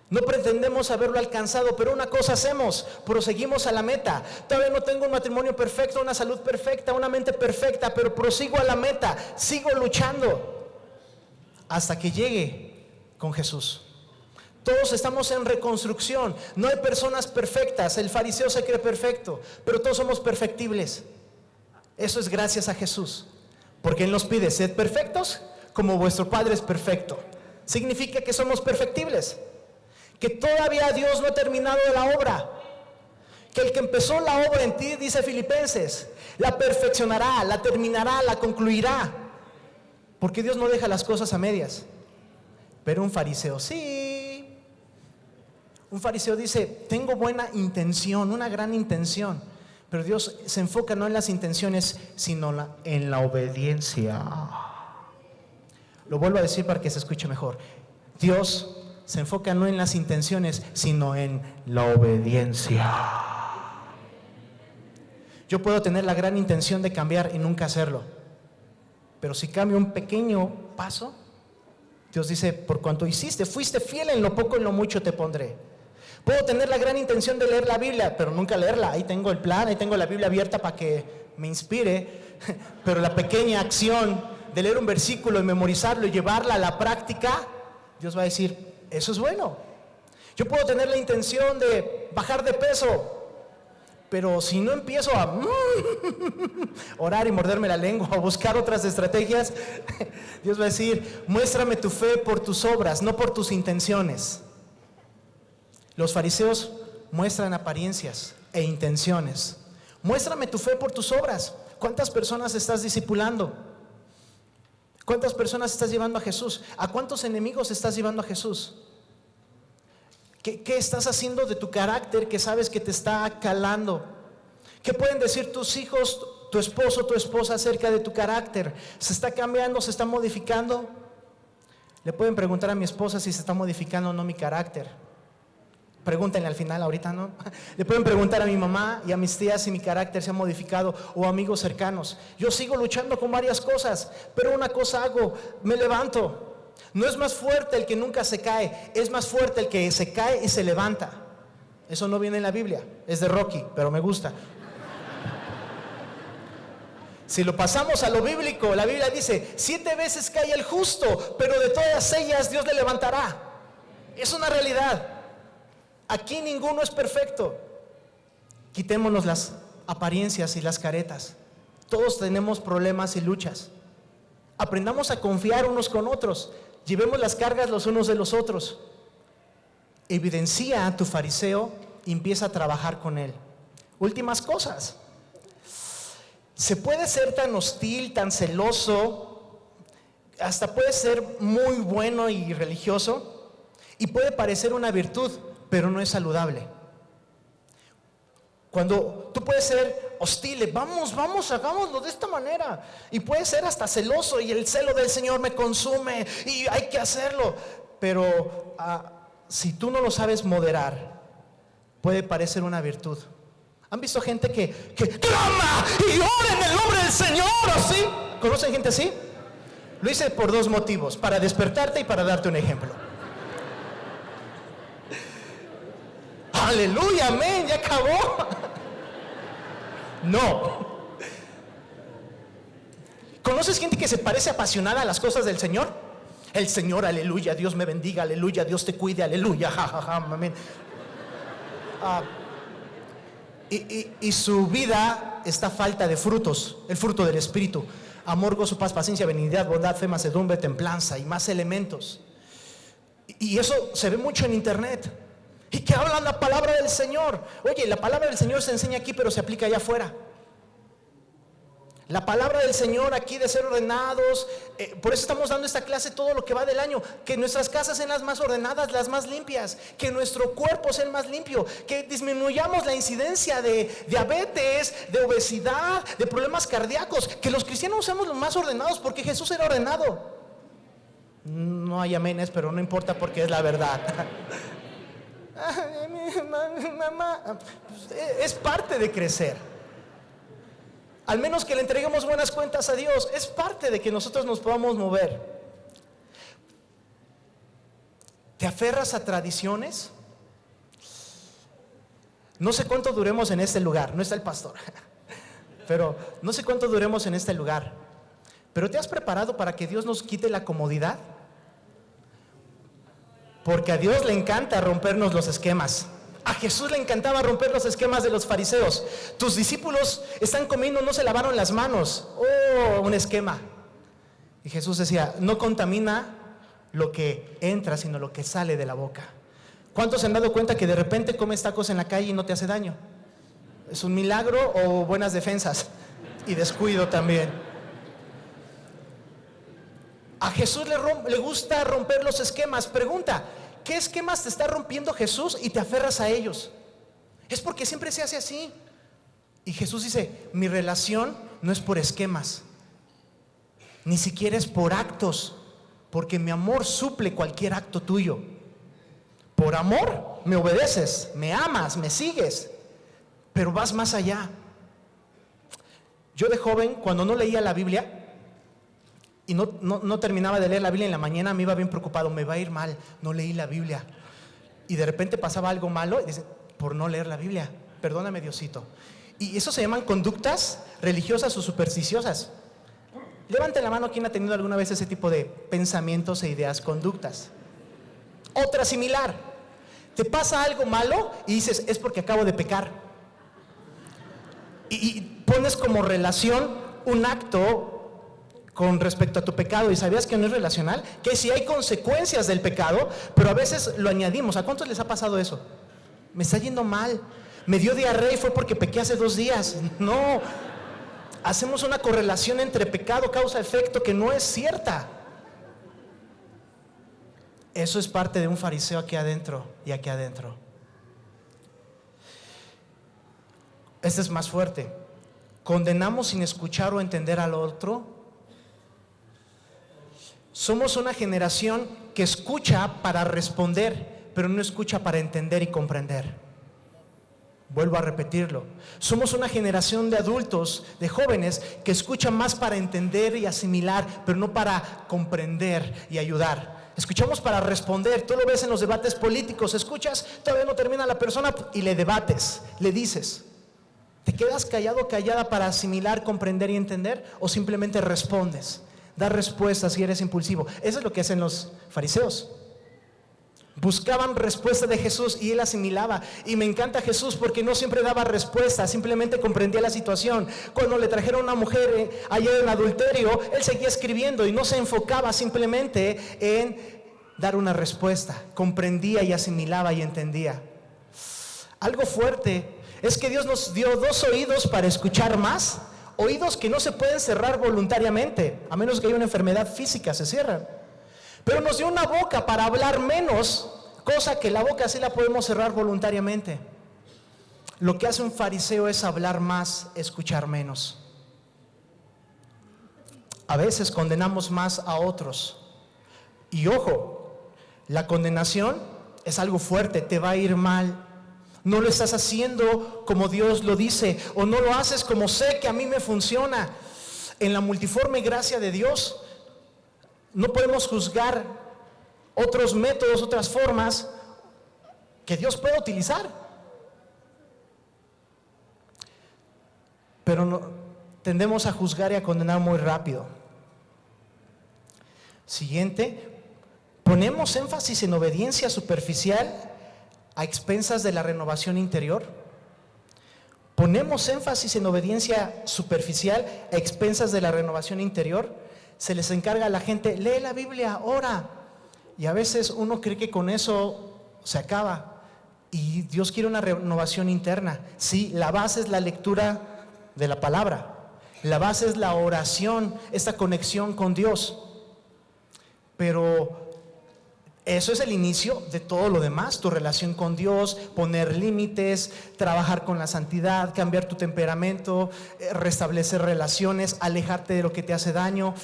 No pretendemos haberlo alcanzado, pero una cosa hacemos, proseguimos a la meta. Todavía no tengo un matrimonio perfecto, una salud perfecta, una mente perfecta, pero prosigo a la meta, sigo luchando hasta que llegue con Jesús. Todos estamos en reconstrucción, no hay personas perfectas, el fariseo se cree perfecto, pero todos somos perfectibles. Eso es gracias a Jesús, porque Él nos pide, sed perfectos como vuestro Padre es perfecto. Significa que somos perfectibles, que todavía Dios no ha terminado la obra, que el que empezó la obra en ti, dice Filipenses, la perfeccionará, la terminará, la concluirá, porque Dios no deja las cosas a medias. Pero un fariseo sí, un fariseo dice, tengo buena intención, una gran intención, pero Dios se enfoca no en las intenciones, sino en la obediencia. Lo vuelvo a decir para que se escuche mejor. Dios se enfoca no en las intenciones, sino en la obediencia. Yo puedo tener la gran intención de cambiar y nunca hacerlo, pero si cambio un pequeño paso, Dios dice, por cuanto hiciste, fuiste fiel en lo poco, en lo mucho te pondré. Puedo tener la gran intención de leer la Biblia, pero nunca leerla. Ahí tengo el plan, ahí tengo la Biblia abierta para que me inspire, pero la pequeña acción de leer un versículo y memorizarlo y llevarla a la práctica, Dios va a decir, eso es bueno. Yo puedo tener la intención de bajar de peso, pero si no empiezo a orar y morderme la lengua o buscar otras estrategias, Dios va a decir, muéstrame tu fe por tus obras, no por tus intenciones. Los fariseos muestran apariencias e intenciones, Muéstrame tu fe por tus obras. ¿Cuántas personas estás discipulando? ¿Cuántas personas estás llevando a Jesús? ¿A cuántos enemigos estás llevando a Jesús? ¿Qué estás haciendo de tu carácter que sabes que te está calando? ¿Qué pueden decir tus hijos, tu esposo, tu esposa acerca de tu carácter? ¿Se está cambiando, se está modificando? Le pueden preguntar a mi esposa si se está modificando o no mi carácter. Pregúntenle al final, ahorita no. Le pueden preguntar a mi mamá y a mis tías si mi carácter se ha modificado, o amigos cercanos. Yo sigo luchando con varias cosas, pero una cosa hago, me levanto. No es más fuerte el que nunca se cae, es más fuerte el que se cae y se levanta. Eso no viene en la Biblia, es de Rocky, pero me gusta. Si lo pasamos a lo bíblico, la Biblia dice: 7 veces cae el justo, pero de todas ellas Dios le levantará. Es una realidad. Aquí ninguno es perfecto. Quitémonos las apariencias y las caretas. Todos tenemos problemas y luchas. Aprendamos a confiar unos con otros. Llevemos las cargas los unos de los otros. Evidencia a tu fariseo y empieza a trabajar con él. Últimas cosas. Se puede ser tan hostil, tan celoso, hasta puede ser muy bueno y religioso, y puede parecer una virtud, pero no es saludable. Cuando tú puedes ser hostil, vamos, hagámoslo de esta manera, y puedes ser hasta celoso, y el celo del Señor me consume y hay que hacerlo, pero si tú no lo sabes moderar, puede parecer una virtud. ¿Han visto gente que clama y ora en el nombre del Señor así? ¿Conocen gente así? Lo hice por 2 motivos: para despertarte y para darte un ejemplo. Aleluya, amén, ya acabó. No. ¿Conoces gente que se parece apasionada a las cosas del Señor? El Señor, aleluya, Dios me bendiga, aleluya, Dios te cuide, aleluya, jajaja, amén. Y su vida está falta de frutos, el fruto del Espíritu: amor, gozo, paz, paciencia, benignidad, bondad, fe, mansedumbre, templanza, y más elementos. Y eso se ve mucho en internet. Y que hablan la palabra del Señor. Oye, la palabra del Señor se enseña aquí, pero se aplica allá afuera. La palabra del Señor aquí de ser ordenados. Por eso estamos dando esta clase todo lo que va del año. Que nuestras casas sean las más ordenadas, las más limpias. Que nuestro cuerpo sea el más limpio. Que disminuyamos la incidencia de diabetes, de obesidad, de problemas cardíacos. Que los cristianos seamos los más ordenados, porque Jesús era ordenado. No hay aménes, pero no importa, porque es la verdad. Mamá, es parte de crecer. Al menos que le entreguemos buenas cuentas a Dios, es parte de que nosotros nos podamos mover. ¿Te aferras a tradiciones? No sé cuánto duremos en este lugar, no está el pastor, pero no sé cuánto duremos en este lugar. ¿Pero te has preparado para que Dios nos quite la comodidad? Porque a Dios le encanta rompernos los esquemas. A Jesús le encantaba romper los esquemas de los fariseos. Tus discípulos están comiendo, no se lavaron las manos. Oh, un esquema. Y Jesús decía: no contamina lo que entra, sino lo que sale de la boca. ¿Cuántos se han dado cuenta que de repente comes tacos en la calle y no te hace daño? ¿Es un milagro o buenas defensas? Y descuido también. A Jesús le gusta romper los esquemas. Pregunta: ¿qué esquemas te está rompiendo Jesús y te aferras a ellos? Es porque siempre se hace así. Y Jesús dice: mi relación no es por esquemas, ni siquiera es por actos, porque mi amor suple cualquier acto tuyo. Por amor me obedeces, me amas, me sigues, pero vas más allá. Yo de joven, cuando no leía la Biblia y no terminaba de leer la Biblia en la mañana, me iba bien preocupado: me va a ir mal, no leí la Biblia. Y de repente pasaba algo malo y dice: por no leer la Biblia, perdóname Diosito. Y eso se llaman conductas religiosas o supersticiosas. Levante la mano quien ha tenido alguna vez ese tipo de pensamientos e ideas, conductas. Otra similar: te pasa algo malo y dices: es porque acabo de pecar. Y pones como relación un acto con respecto a tu pecado. ¿Y sabías que no es relacional? Que sí hay consecuencias del pecado, pero a veces lo añadimos. ¿A cuántos les ha pasado eso? Me está yendo mal, Me dio diarrea y fue porque pequé hace 2 días. No, hacemos una correlación entre pecado, causa, efecto que no es cierta. Eso es parte de un fariseo aquí adentro y aquí adentro. Este es más fuerte. ¿Condenamos sin escuchar o entender al otro? Somos una generación que escucha para responder, pero no escucha para entender y comprender. Vuelvo a repetirlo. Somos una generación de adultos, de jóvenes, que escuchan más para entender y asimilar, pero no para comprender y ayudar. Escuchamos para responder. Tú lo ves en los debates políticos. Escuchas, todavía no termina la persona y le debates, le dices. ¿Te quedas callado o callada para asimilar, comprender y entender? ¿O simplemente respondes? Das respuestas y eres impulsivo. Eso es lo que hacen los fariseos. Buscaban respuesta de Jesús y él asimilaba. Y me encanta Jesús porque no siempre daba respuesta, simplemente comprendía la situación. Cuando le trajeron a una mujer ayer en adulterio, él seguía escribiendo y no se enfocaba simplemente en dar una respuesta. Comprendía y asimilaba y entendía. Algo fuerte es que Dios nos dio 2 oídos para escuchar más. Oídos que no se pueden cerrar voluntariamente, a menos que haya una enfermedad física, se cierran. Pero nos dio una boca para hablar menos, cosa que la boca sí la podemos cerrar voluntariamente. Lo que hace un fariseo es hablar más, escuchar menos. A veces condenamos más a otros. Y ojo, la condenación es algo fuerte, te va a ir mal. No lo estás haciendo como Dios lo dice, o no lo haces como sé que a mí me funciona. En la multiforme gracia de Dios no podemos juzgar otros métodos, otras formas que Dios puede utilizar. Pero no, tendemos a juzgar y a condenar muy rápido. Siguiente, ponemos énfasis en obediencia superficial a expensas de la renovación interior. Ponemos énfasis en obediencia superficial a expensas de la renovación interior. Se les encarga a la gente, lee la Biblia, ora. Y a veces uno cree que con eso se acaba. Y Dios quiere una renovación interna. Sí, la base es la lectura de la palabra. La base es la oración, esta conexión con Dios. Pero eso es el inicio de todo lo demás, tu relación con Dios, poner límites, trabajar con la santidad, cambiar tu temperamento, restablecer relaciones, alejarte de lo que te hace daño.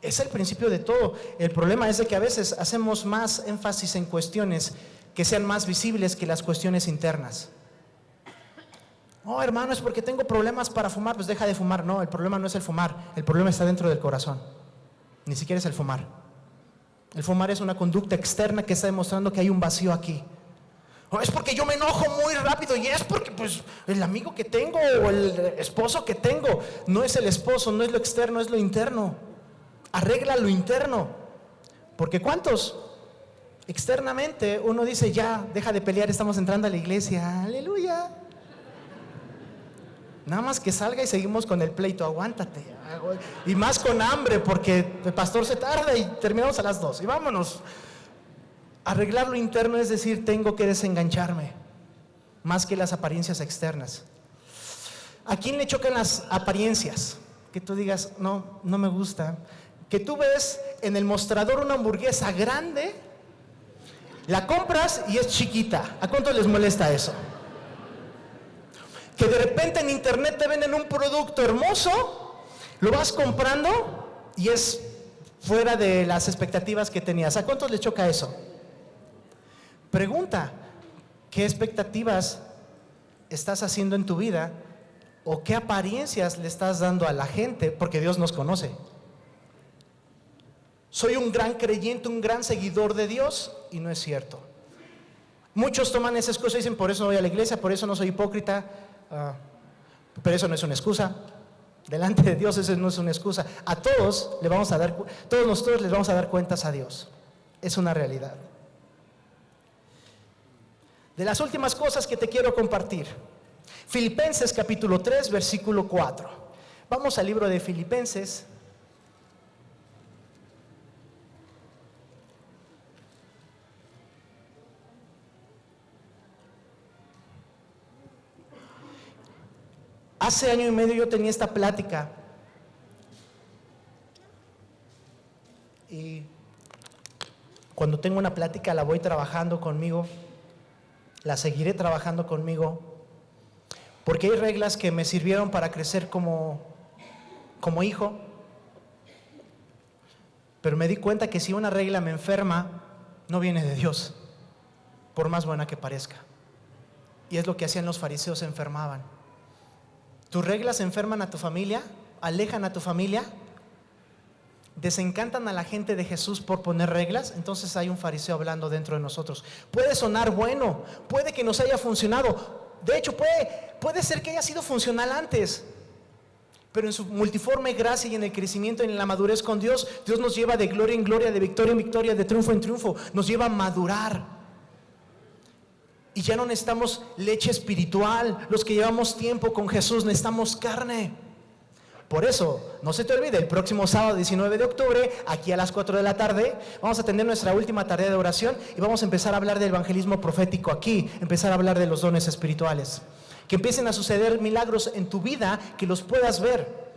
Es el principio de todo. El problema es de que a veces hacemos más énfasis en cuestiones que sean más visibles que las cuestiones internas. Oh, hermano, es porque tengo problemas para fumar, pues deja de fumar. No, el problema no es el fumar, el problema está dentro del corazón. Ni siquiera es el fumar. El fumar es una conducta externa que está demostrando que hay un vacío aquí. Oh, es porque yo me enojo muy rápido y es porque pues el amigo que tengo o el esposo que tengo. No es el esposo, no es lo externo, es lo interno. Arregla lo interno. Porque ¿cuántos? Externamente uno dice, ya, deja de pelear, estamos entrando a la iglesia, aleluya. Nada más que salga y seguimos con el pleito, aguántate. Y más con hambre, porque el pastor se tarda y terminamos a las 2. Y vámonos. Arreglar lo interno es decir, tengo que desengancharme, más que las apariencias externas. ¿A quién le chocan las apariencias? Que tú digas, no me gusta. Que tú ves en el mostrador una hamburguesa grande, la compras y es chiquita. ¿A cuánto les molesta eso? Que de repente en internet te venden un producto hermoso, lo vas comprando y es fuera de las expectativas que tenías. ¿A cuántos les choca eso? Pregunta, ¿qué expectativas estás haciendo en tu vida o qué apariencias le estás dando a la gente? Porque Dios nos conoce. Soy un gran creyente, un gran seguidor de Dios, y no es cierto. Muchos toman esa excusa y dicen, por eso no voy a la iglesia, por eso no soy hipócrita. Pero eso no es una excusa. Delante de Dios eso no es una excusa. A todos todos nosotros les vamos a dar cuentas a Dios. Es una realidad. De las últimas cosas que te quiero compartir, Filipenses capítulo 3 versículo 4. Vamos al libro de Filipenses. Hace año y medio yo tenía esta plática y cuando tengo una plática la voy trabajando conmigo, la seguiré trabajando conmigo, porque hay reglas que me sirvieron para crecer como hijo, pero me di cuenta que si una regla me enferma, no viene de Dios, por más buena que parezca. Y es lo que hacían los fariseos, se enfermaban. ¿Tus reglas enferman a tu familia? ¿Alejan a tu familia? ¿Desencantan a la gente de Jesús por poner reglas? Entonces hay un fariseo hablando dentro de nosotros. Puede sonar bueno, puede que nos haya funcionado. De hecho, puede ser que haya sido funcional antes. Pero en su multiforme gracia y en el crecimiento y en la madurez con Dios, Dios nos lleva de gloria en gloria, de victoria en victoria, de triunfo en triunfo. Nos lleva a madurar. Y ya no necesitamos leche espiritual. Los que llevamos tiempo con Jesús necesitamos carne. Por eso, no se te olvide, el próximo sábado 19 de octubre, aquí a las 4 de la tarde, vamos a tener nuestra última tarea de oración y vamos a empezar a hablar del evangelismo profético aquí, empezar a hablar de los dones espirituales. Que empiecen a suceder milagros en tu vida, que los puedas ver.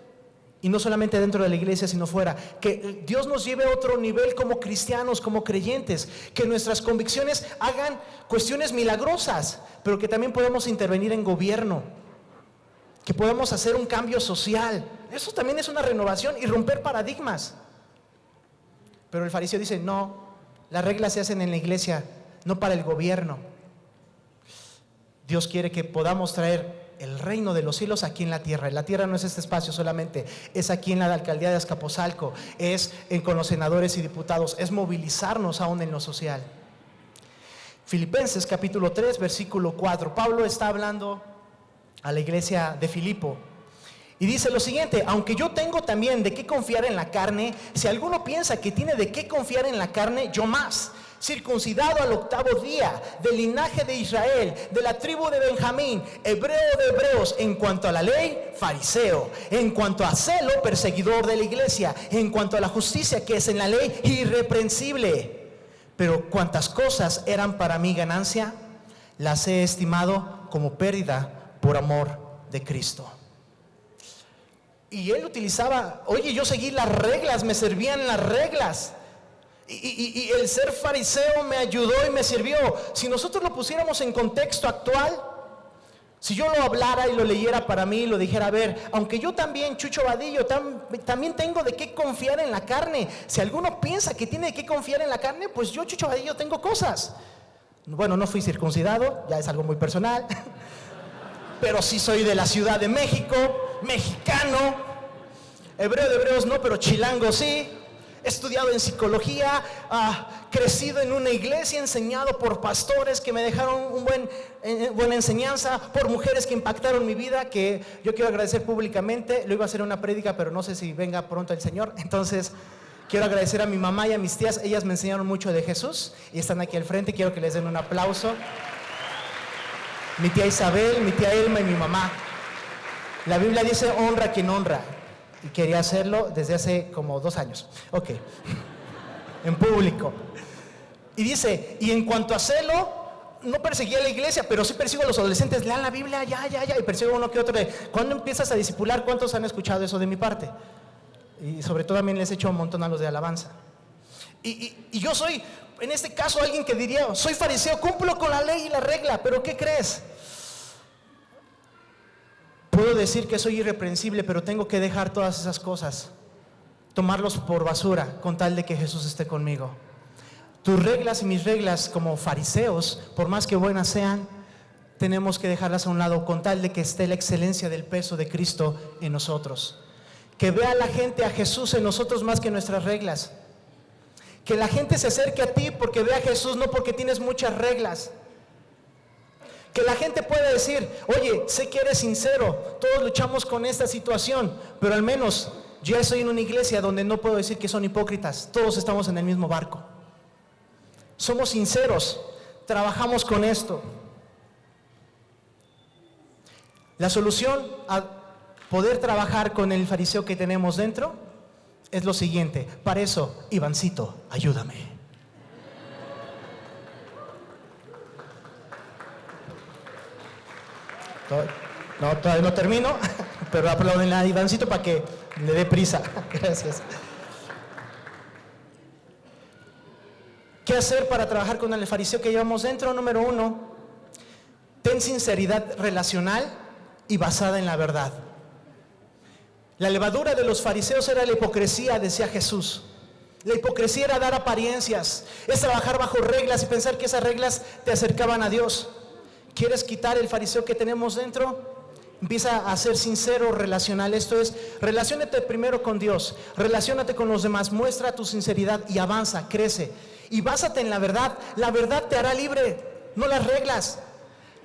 Y no solamente dentro de la iglesia, sino fuera. Que Dios nos lleve a otro nivel como cristianos, como creyentes. Que nuestras convicciones hagan cuestiones milagrosas, pero que también podamos intervenir en gobierno. Que podamos hacer un cambio social. Eso también es una renovación y romper paradigmas. Pero el fariseo dice, no, las reglas se hacen en la iglesia, no para el gobierno. Dios quiere que podamos traer el reino de los cielos aquí en la tierra. La tierra no es este espacio solamente, es aquí en la alcaldía de Azcapotzalco, es con los senadores y diputados, es movilizarnos aún en lo social. Filipenses capítulo 3, versículo 4. Pablo está hablando a la iglesia de Filipo y dice lo siguiente: aunque yo tengo también de qué confiar en la carne, si alguno piensa que tiene de qué confiar en la carne, yo más, circuncidado al 8º día, del linaje de Israel, de la tribu de Benjamín, hebreo de hebreos, en cuanto a la ley, fariseo, en cuanto a celo, perseguidor de la iglesia, en cuanto a la justicia que es en la ley, irreprensible. Pero cuantas cosas eran para mí ganancia, las he estimado como pérdida por amor de Cristo. Y él utilizaba, oye, yo seguí las reglas, me servían las reglas. Y el ser fariseo me ayudó y me sirvió. Si nosotros lo pusiéramos en contexto actual, si yo lo hablara y lo leyera para mí y lo dijera, a ver, aunque yo también, Chucho Vadillo, también tengo de qué confiar en la carne. Si alguno piensa que tiene de qué confiar en la carne, pues yo, Chucho Vadillo, tengo cosas. Bueno, no fui circuncidado, ya es algo muy personal. Pero sí soy de la Ciudad de México, mexicano, hebreo de hebreos no, pero chilango sí. He estudiado en psicología, crecido en una iglesia, enseñado por pastores que me dejaron buena enseñanza, por mujeres que impactaron mi vida, que yo quiero agradecer públicamente. Lo iba a hacer una prédica, pero no sé si venga pronto el Señor. Entonces, quiero agradecer a mi mamá y a mis tías. Ellas me enseñaron mucho de Jesús y están aquí al frente. Quiero que les den un aplauso. Mi tía Isabel, mi tía Elma y mi mamá. La Biblia dice honra a quien honra. Y quería hacerlo desde hace como 2 años. Ok. En público. Y dice, y en cuanto a celo, no perseguía a la iglesia, pero sí persigo a los adolescentes. Lean la Biblia, ya. Y persigo a uno que otro. ¿Cuándo empiezas a discipular? ¿Cuántos han escuchado eso de mi parte? Y sobre todo también les he hecho un montón a los de alabanza. Y yo soy, en este caso, alguien que diría, soy fariseo, cumplo con la ley y la regla, pero ¿qué crees? Puedo decir que soy irreprensible, pero tengo que dejar todas esas cosas, tomarlos por basura, con tal de que Jesús esté conmigo. Tus reglas y mis reglas como fariseos, por más que buenas sean, tenemos que dejarlas a un lado, con tal de que esté la excelencia del peso de Cristo en nosotros. Que vea la gente a Jesús en nosotros más que nuestras reglas. Que la gente se acerque a ti porque ve a Jesús, no porque tienes muchas reglas. Que la gente pueda decir, oye, sé que eres sincero, todos luchamos con esta situación, pero al menos yo estoy en una iglesia donde no puedo decir que son hipócritas, todos estamos en el mismo barco. Somos sinceros, trabajamos con esto. La solución a poder trabajar con el fariseo que tenemos dentro es lo siguiente. Para eso, Ivancito, ayúdame. No, todavía no termino, pero aplauden a Ivancito para que le dé prisa. Gracias. ¿Qué hacer para trabajar con el fariseo que llevamos dentro? Número 1, ten sinceridad relacional y basada en la verdad. La levadura de los fariseos era la hipocresía, decía Jesús. La hipocresía era dar apariencias, es trabajar bajo reglas y pensar que esas reglas te acercaban a Dios. ¿Quieres quitar el fariseo que tenemos dentro? Empieza a ser sincero, relacional. Esto es, relaciónate primero con Dios, relaciónate con los demás, muestra tu sinceridad y avanza, crece. Y básate en la verdad. La verdad te hará libre, no las reglas.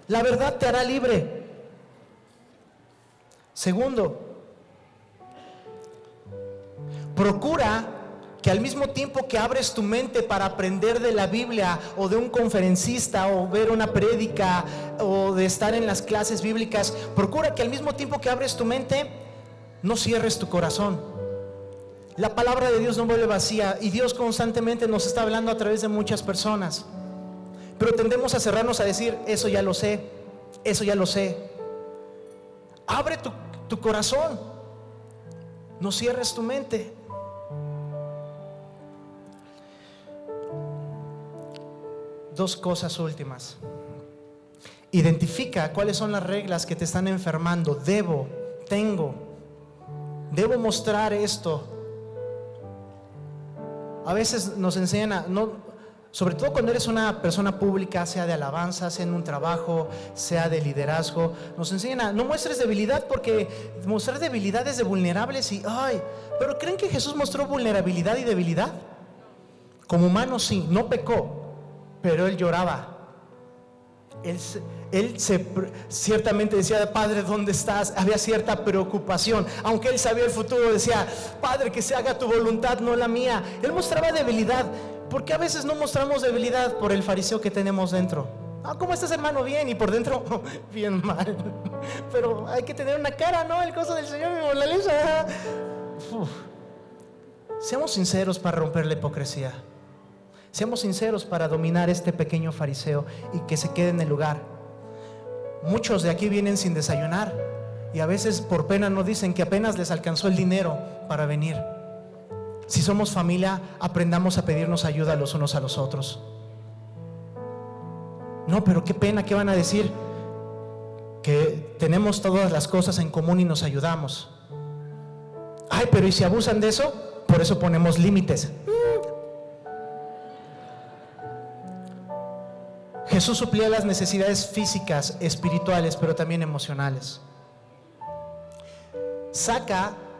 La verdad te hará libre. Segundo, procura que al mismo tiempo que abres tu mente para aprender de la Biblia o de un conferencista o ver una prédica o de estar en las clases bíblicas, procura que al mismo tiempo que abres tu mente, no cierres tu corazón. La palabra de Dios no vuelve vacía y Dios constantemente nos está hablando a través de muchas personas, pero tendemos a cerrarnos a decir, eso ya lo sé, eso ya lo sé. Abre tu corazón, no cierres tu mente. Dos cosas últimas. Identifica cuáles son las reglas que te están enfermando. Debo mostrar esto. A veces nos enseñan sobre todo cuando eres una persona pública, sea de alabanza, sea en un trabajo, sea de liderazgo, nos enseñan a no muestres debilidad, porque mostrar debilidad es de vulnerables pero ¿creen que Jesús mostró vulnerabilidad y debilidad? Como humano sí, no pecó, pero él lloraba. Él ciertamente decía, Padre, ¿dónde estás? Había cierta preocupación, aunque él sabía el futuro, decía, Padre, que se haga tu voluntad, no la mía. Él mostraba debilidad. ¿Por qué a veces no mostramos debilidad? Por el fariseo que tenemos dentro. ¿Cómo estás, hermano? Bien. Y por dentro, bien mal. Pero hay que tener una cara, ¿no? El coso del Señor me moraliza. Seamos sinceros para romper la hipocresía. Seamos sinceros para dominar este pequeño fariseo y que se quede en el lugar. Muchos de aquí vienen sin desayunar y a veces por pena no dicen que apenas les alcanzó el dinero para venir. Si somos familia, aprendamos a pedirnos ayuda los unos a los otros. No, pero qué pena, ¿qué van a decir? Que tenemos todas las cosas en común y nos ayudamos. Pero ¿y si abusan de eso? Por eso ponemos límites. Jesús suplía las necesidades físicas, espirituales, pero también emocionales.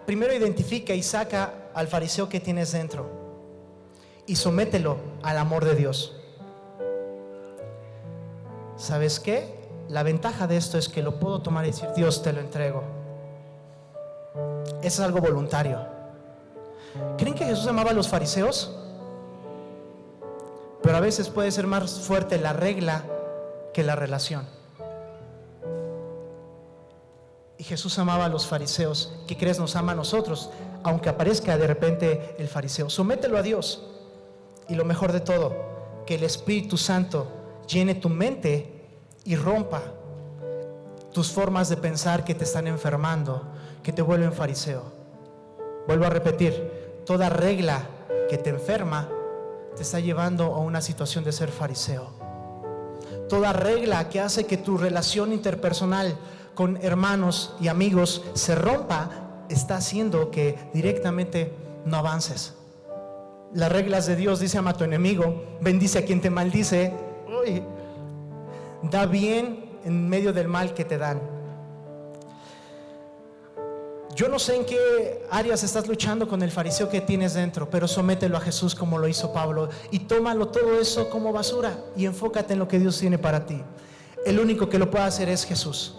Primero identifica y saca al fariseo que tienes dentro y somételo al amor de Dios. ¿Sabes qué? La ventaja de esto es que lo puedo tomar y decir, Dios, te lo entrego. Eso es algo voluntario. ¿Creen que Jesús amaba a los fariseos? Pero a veces puede ser más fuerte la regla que la relación. Y Jesús amaba a los fariseos. ¿Qué crees? Nos ama a nosotros, aunque aparezca de repente el fariseo. Somételo a Dios. Y lo mejor de todo, que el Espíritu Santo llene tu mente y rompa tus formas de pensar que te están enfermando, que te vuelven fariseo. Vuelvo a repetir, toda regla que te enferma te está llevando a una situación de ser fariseo. Toda regla que hace que tu relación interpersonal con hermanos y amigos se rompa está haciendo que directamente no avances. Las reglas de Dios: dice, ama a tu enemigo, bendice a quien te maldice, da bien en medio del mal que te dan. Yo no sé en qué áreas estás luchando con el fariseo que tienes dentro, pero somételo a Jesús como lo hizo Pablo y tómalo todo eso como basura y enfócate en lo que Dios tiene para ti. El único que lo puede hacer es Jesús.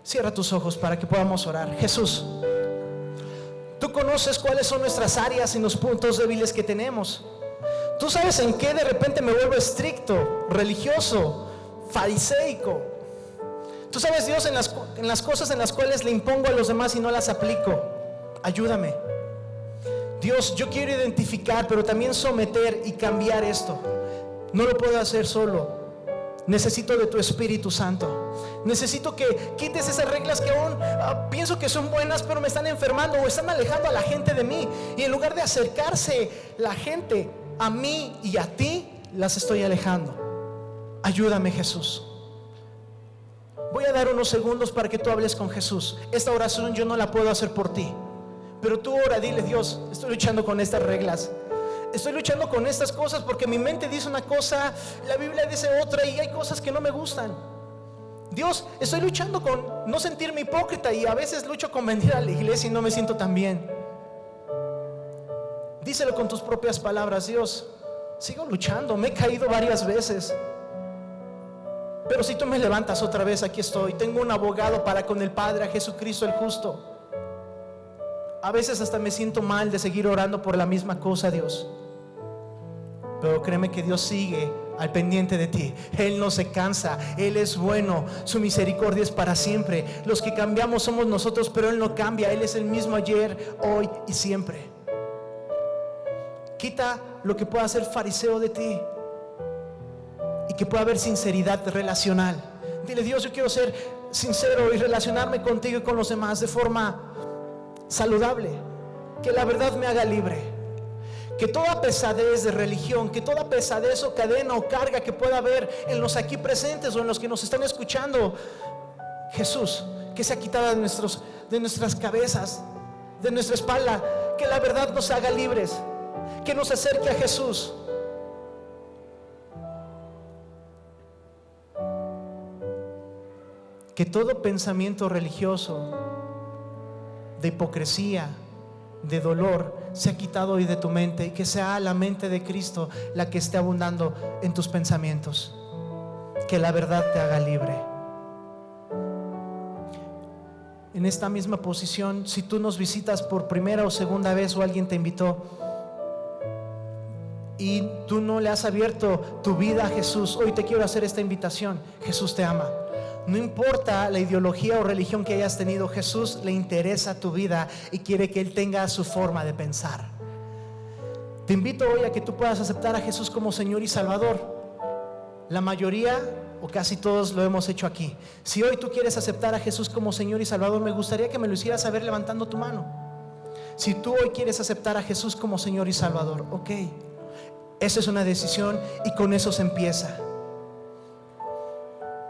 Cierra tus ojos para que podamos orar. Jesús, tú conoces cuáles son nuestras áreas y los puntos débiles que tenemos. Tú sabes en qué de repente me vuelvo estricto, religioso, fariseico. Tú sabes, Dios, en las cosas en las cuales le impongo a los demás y no las aplico. Ayúdame. Dios, yo quiero identificar, pero también someter y cambiar esto. No lo puedo hacer solo. Necesito de tu Espíritu Santo. Necesito que quites esas reglas que aún pienso que son buenas, pero me están enfermando o están alejando a la gente de mí. Y en lugar de acercarse la gente a mí y a ti, las estoy alejando. Ayúdame, Jesús. Voy a dar unos segundos para que tú hables con Jesús. Esta oración yo no la puedo hacer por ti, pero tú ora, dile: Dios, estoy luchando con estas reglas. Estoy luchando con estas cosas porque mi mente dice una cosa, la Biblia dice otra, y hay cosas que no me gustan. Dios, estoy luchando con no sentirme hipócrita, y a veces lucho con venir a la iglesia y no me siento tan bien. Díselo con tus propias palabras: Dios, sigo luchando, me he caído varias veces, pero si tú me levantas otra vez, aquí estoy. Tengo un abogado para con el Padre, a Jesucristo el justo. A veces hasta me siento mal de seguir orando por la misma cosa, Dios, pero créeme que Dios sigue al pendiente de ti. Él no se cansa, Él es bueno, su misericordia es para siempre. Los que cambiamos somos nosotros, pero Él no cambia. Él es el mismo ayer, hoy y siempre. Quita lo que pueda ser fariseo de ti y que pueda haber sinceridad relacional. Dile: Dios, yo quiero ser sincero y relacionarme contigo y con los demás de forma saludable, que la verdad me haga libre. Que toda pesadez de religión, que toda pesadez o cadena o carga que pueda haber en los aquí presentes o en los que nos están escuchando, Jesús, que sea quitada de nuestras cabezas, de nuestra espalda. Que la verdad nos haga libres, que nos acerque a Jesús. Que todo pensamiento religioso, de hipocresía, de dolor, sea quitado hoy de tu mente, y que sea la mente de Cristo la que esté abundando en tus pensamientos. Que la verdad te haga libre. En esta misma posición, si tú nos visitas por primera o segunda vez, o alguien te invitó y tú no le has abierto tu vida a Jesús, hoy te quiero hacer esta invitación. Jesús te ama. No importa la ideología o religión que hayas tenido, Jesús le interesa tu vida y quiere que Él tenga su forma de pensar. Te invito hoy a que tú puedas aceptar a Jesús como Señor y Salvador. La mayoría o casi todos lo hemos hecho aquí. Si hoy tú quieres aceptar a Jesús como Señor y Salvador, me gustaría que me lo hicieras saber levantando tu mano. Si tú hoy quieres aceptar a Jesús como Señor y Salvador, ok, esa es una decisión y con eso se empieza.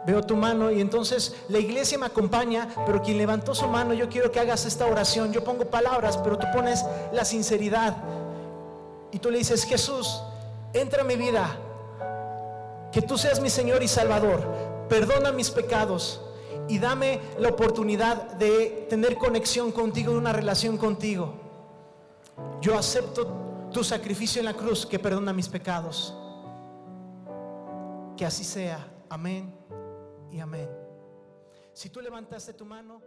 Veo tu mano y entonces la iglesia me acompaña, pero quien levantó su mano, yo quiero que hagas esta oración. Yo pongo palabras, pero tú pones la sinceridad y tú le dices: Jesús, entra a mi vida, que tú seas mi Señor y Salvador, perdona mis pecados y dame la oportunidad de tener conexión contigo, de una relación contigo. Yo acepto tu sacrificio en la cruz que perdona mis pecados. Que así sea. Amén y amén. Si tú levantaste tu mano,